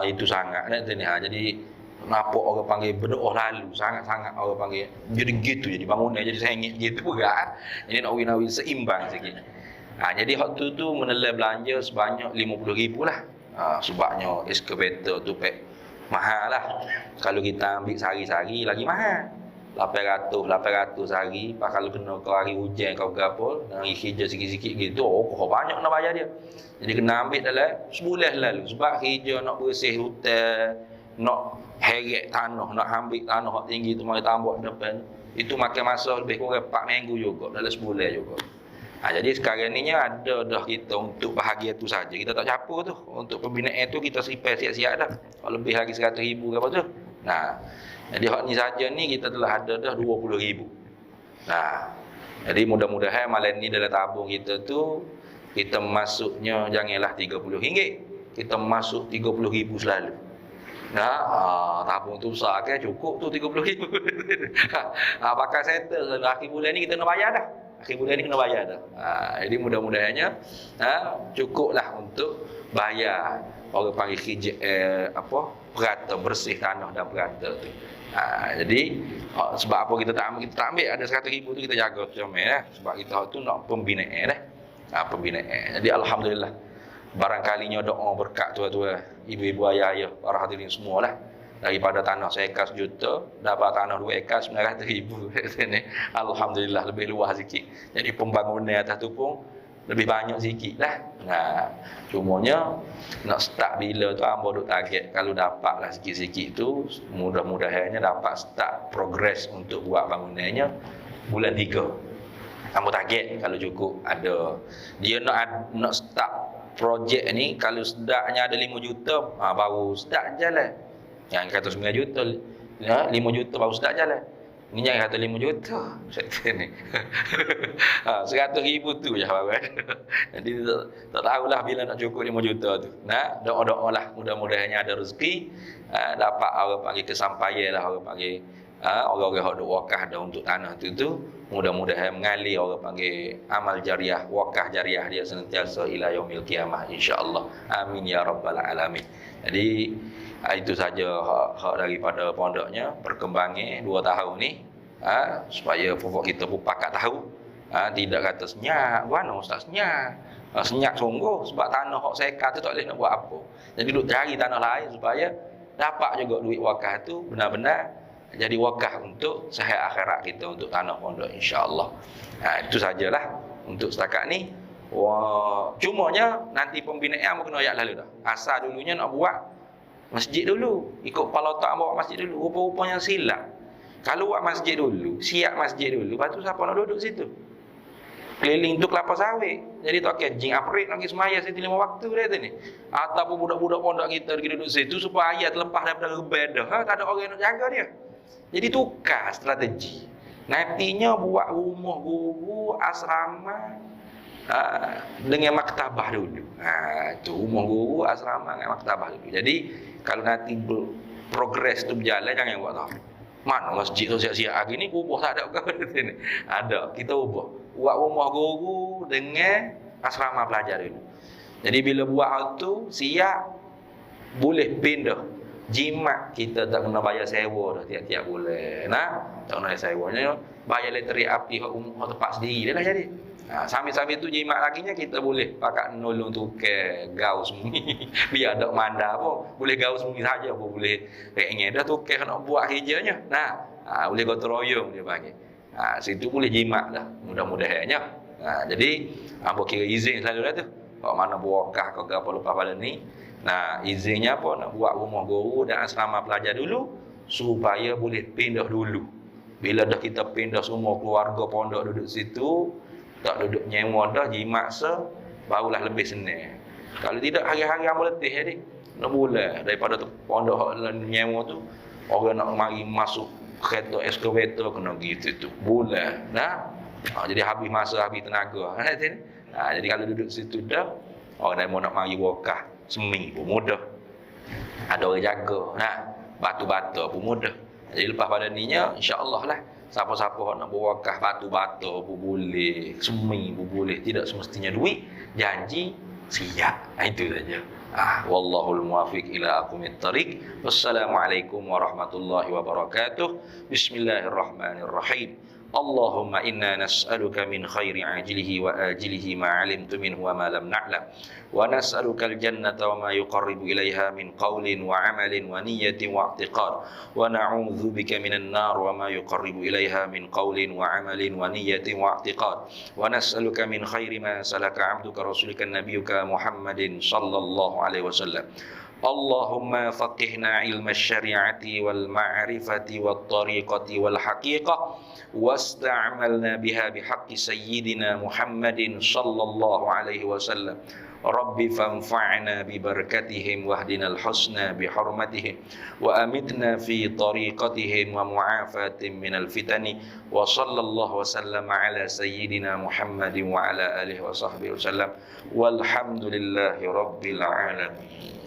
itu sangat ni. Jadi nampak orang panggil berdoa lalu sangat-sangat orang panggil jadi gitu, jadi bangunan jadi sengit gitu juga. Ini nak win seimbang sikit. Jadi hak tu menelan belanja sebanyak 50,000 lah. Sebabnya excavator tu mahal lah. Kalau kita ambil sehari-sehari lagi mahal. 800 hari. Pak kalau kena kau hari hujan kau gapo, hari kerja sikit-sikit gitu, kau banyak nak bayar dia. Jadi kena ambil dalam sebulan lalu sebab kerja nak bersih hutan, nak heret tanah, nak ambil tanah hak tinggi tu mari tambak depan. Itu makan masa lebih kurang 4 minggu juga, dalam sebulan juga. Jadi sekarang ni ada dah kita untuk bahagian tu saja. Kita tak capur tu. Untuk pembinaan tu kita sipai siap-siap dah. Kalau lebih hari 100,000 ke apa tu. Jadi hak ni saja ni kita telah ada dah 20,000. Jadi mudah-mudahan malam ni dalam tabung kita tu kita masuknya janganlah RM30. Kita masuk RM30,000 selalu. Tabung tu besar kan, cukup tu RM30,000. Pakai settle akhir bulan ni kita nak bayar dah. Akhir bulan ni kena bayar dah. Jadi mudah-mudahannya cukuplah untuk bayar orang panggil kerja perata bersih tanah dan perata tu. Jadi sebab apa kita tak ambil ada 100,000 tu kita jaga comel sebab kita tu nak pembinaan dah. Pembinaan. Jadi alhamdulillah barangkalinya doa berkat tua-tua, ibu-ibu, ayah-ayah, para hadirin semualah. Daripada tanah 1 ekar 1 juta, dapat tanah 2 ekar 900,000. Alhamdulillah lebih luas sikit. Jadi pembangunan atas tu pun lebih banyak sikit lah. Cumanya nak start bila tu hamba duk target kalau dapatlah sikit-sikit tu mudah-mudahannya dapat start progress untuk buat bangunannya bulan 3. Hamba target kalau cukup ada. Dia nak start projek ni kalau sedaknya ada 5 juta baru start jalan. Yang kata 9 juta, 5 juta baru sedap jalan. Ni yang kata 5 juta. Ni. 100,000 tu je abang. Jadi tak tahulah bila nak cukup 5 juta tu. Doa-doa lah mudah-mudahannya ada rezeki, dapat orang panggil kesampaian lah, orang panggil orang-orang hak duk wakaf dah untuk tanah tu mudah-mudahan mengalir orang panggil amal jariah, wakaf jariah dia senantiasa ila yaumil qiyamah insya-Allah. Amin ya rabbal alamin. Jadi itu saja hak daripada pondoknya perkembangan 2 tahun ni supaya pokok kita pun pakat tahu tidak kata senyap mana ustaz senyap sungguh sebab tanah hak sekar tu tak boleh nak buat apa. Jadi duk cari tanah lain supaya dapat juga duit wakaf tu benar-benar jadi wakaf untuk sehat akhirat kita untuk tanah pondok insya-Allah. Itu sajalah untuk setakat ni. Cumanya nanti pembinaan aku kena ayat lalu dah. Asal dulunya nak buat masjid dulu. Ikut kepala otak bawa masjid dulu. Rupa-rupanya silap. Kalau buat masjid dulu, siap masjid dulu, lepas tu siapa nak duduk situ? Keliling tu kelapa sawit. Jadi tak kira jing aprit nak pergi semaya situ 5 waktu dia tu ni. Ataupun budak-budak pondok kita pergi duduk situ supaya ayat terlepas daripada rebedah. Tak ada orang yang nak jaga dia. Jadi tukar strategi. Nantinya buat rumah guru, asrama dengan maktabah dulu. Tu rumah guru, asrama dengan maktabah dulu. Jadi kalau nanti progres tu berjalan jangan buat tahu. Mana masjid tu siap-siap hari ni ubah tak ada ke sini. Ada, kita ubah. Buat rumah guru dengan asrama pelajar dulu. Jadi bila buat hal tu siap boleh pindah. Jimat kita tak kena bayar sewa dah tiap-tiap bulan. Tak kena bayar sewanya. Bayar elektrik api hak tempat sendiri dia dah jadi. Sambil-sambil tu jimat laginya kita boleh pakat nolong tukar gaus sembunyi. Biar tak mandar pun boleh gaus sembunyi saja pun boleh. Kayaknya dah tukar nak buat kerjanya. Boleh gotong royong dia panggil. Situ boleh jimat dah mudah-mudahannya. Jadi apa kira izin selalu dah tu. Kalau mana buakah kau apa lepas pada ni. Izinnya apa nak buat rumah guru dan asrama pelajar dulu supaya boleh pindah dulu. Bila dah kita pindah semua keluarga pondok duduk situ, tak duduk nyewa dah jimat barulah lebih senang. Kalau tidak hari-hari hamba letih jadi. Nak bulan daripada pondok nyewa tu orang nak mari masuk kereta eskavator kena gitu tu. Bulan. Jadi habis masa, habis tenaga. Jadi kalau duduk situ dah orang yang nak mari wakaf seminggu pun mudah. Ada orang jaga. Batu-batu pun mudah. Jadi lepas pada ninya insya-Allah lah siapa-siapa nak berwakaf batu-batu pun boleh, semi pun boleh, tidak semestinya duit, janji siap. Itu saja. Wallahul muwaffiq ila aqwamit thariq. Wassalamualaikum warahmatullahi wabarakatuh. Bismillahirrahmanirrahim. Allahumma inna nas'aluka min khairi ajilihi wa ajilihi ma 'alimtu minhu wa ma lam na'lam. Wa nas'aluka al-jannata wa ma yuqarribu ilaiha min qawlin wa 'amalin wa niyyatin wa i'tiqad. Wa na'udzu bika minan nar wa ma yuqarribu ilaiha min qawlin wa 'amalin wa niyyatin wa i'tiqad. Wa nas'aluka min khairi ma salaka 'abduka rasulika nabiyyuka Muhammadin sallallahu alaihi wasallam. Allahumma faqihna ilma syari'ati wal ma'rifati wat tariqati wal haqiqah wasta'malna biha bihaqqi sayyidina Muhammadin sallallahu alaihi wasallam. Rabbi fanfa'na bi barakatihim wahdinal husna bi hurmatihim wa amitna fi tariqatihim wa mu'afatin minal fitani wa sallallahu wa sallama ala sayyidina Muhammadin wa ala alihi wa sahbihi wasallam walhamdulillahi rabbil alamin.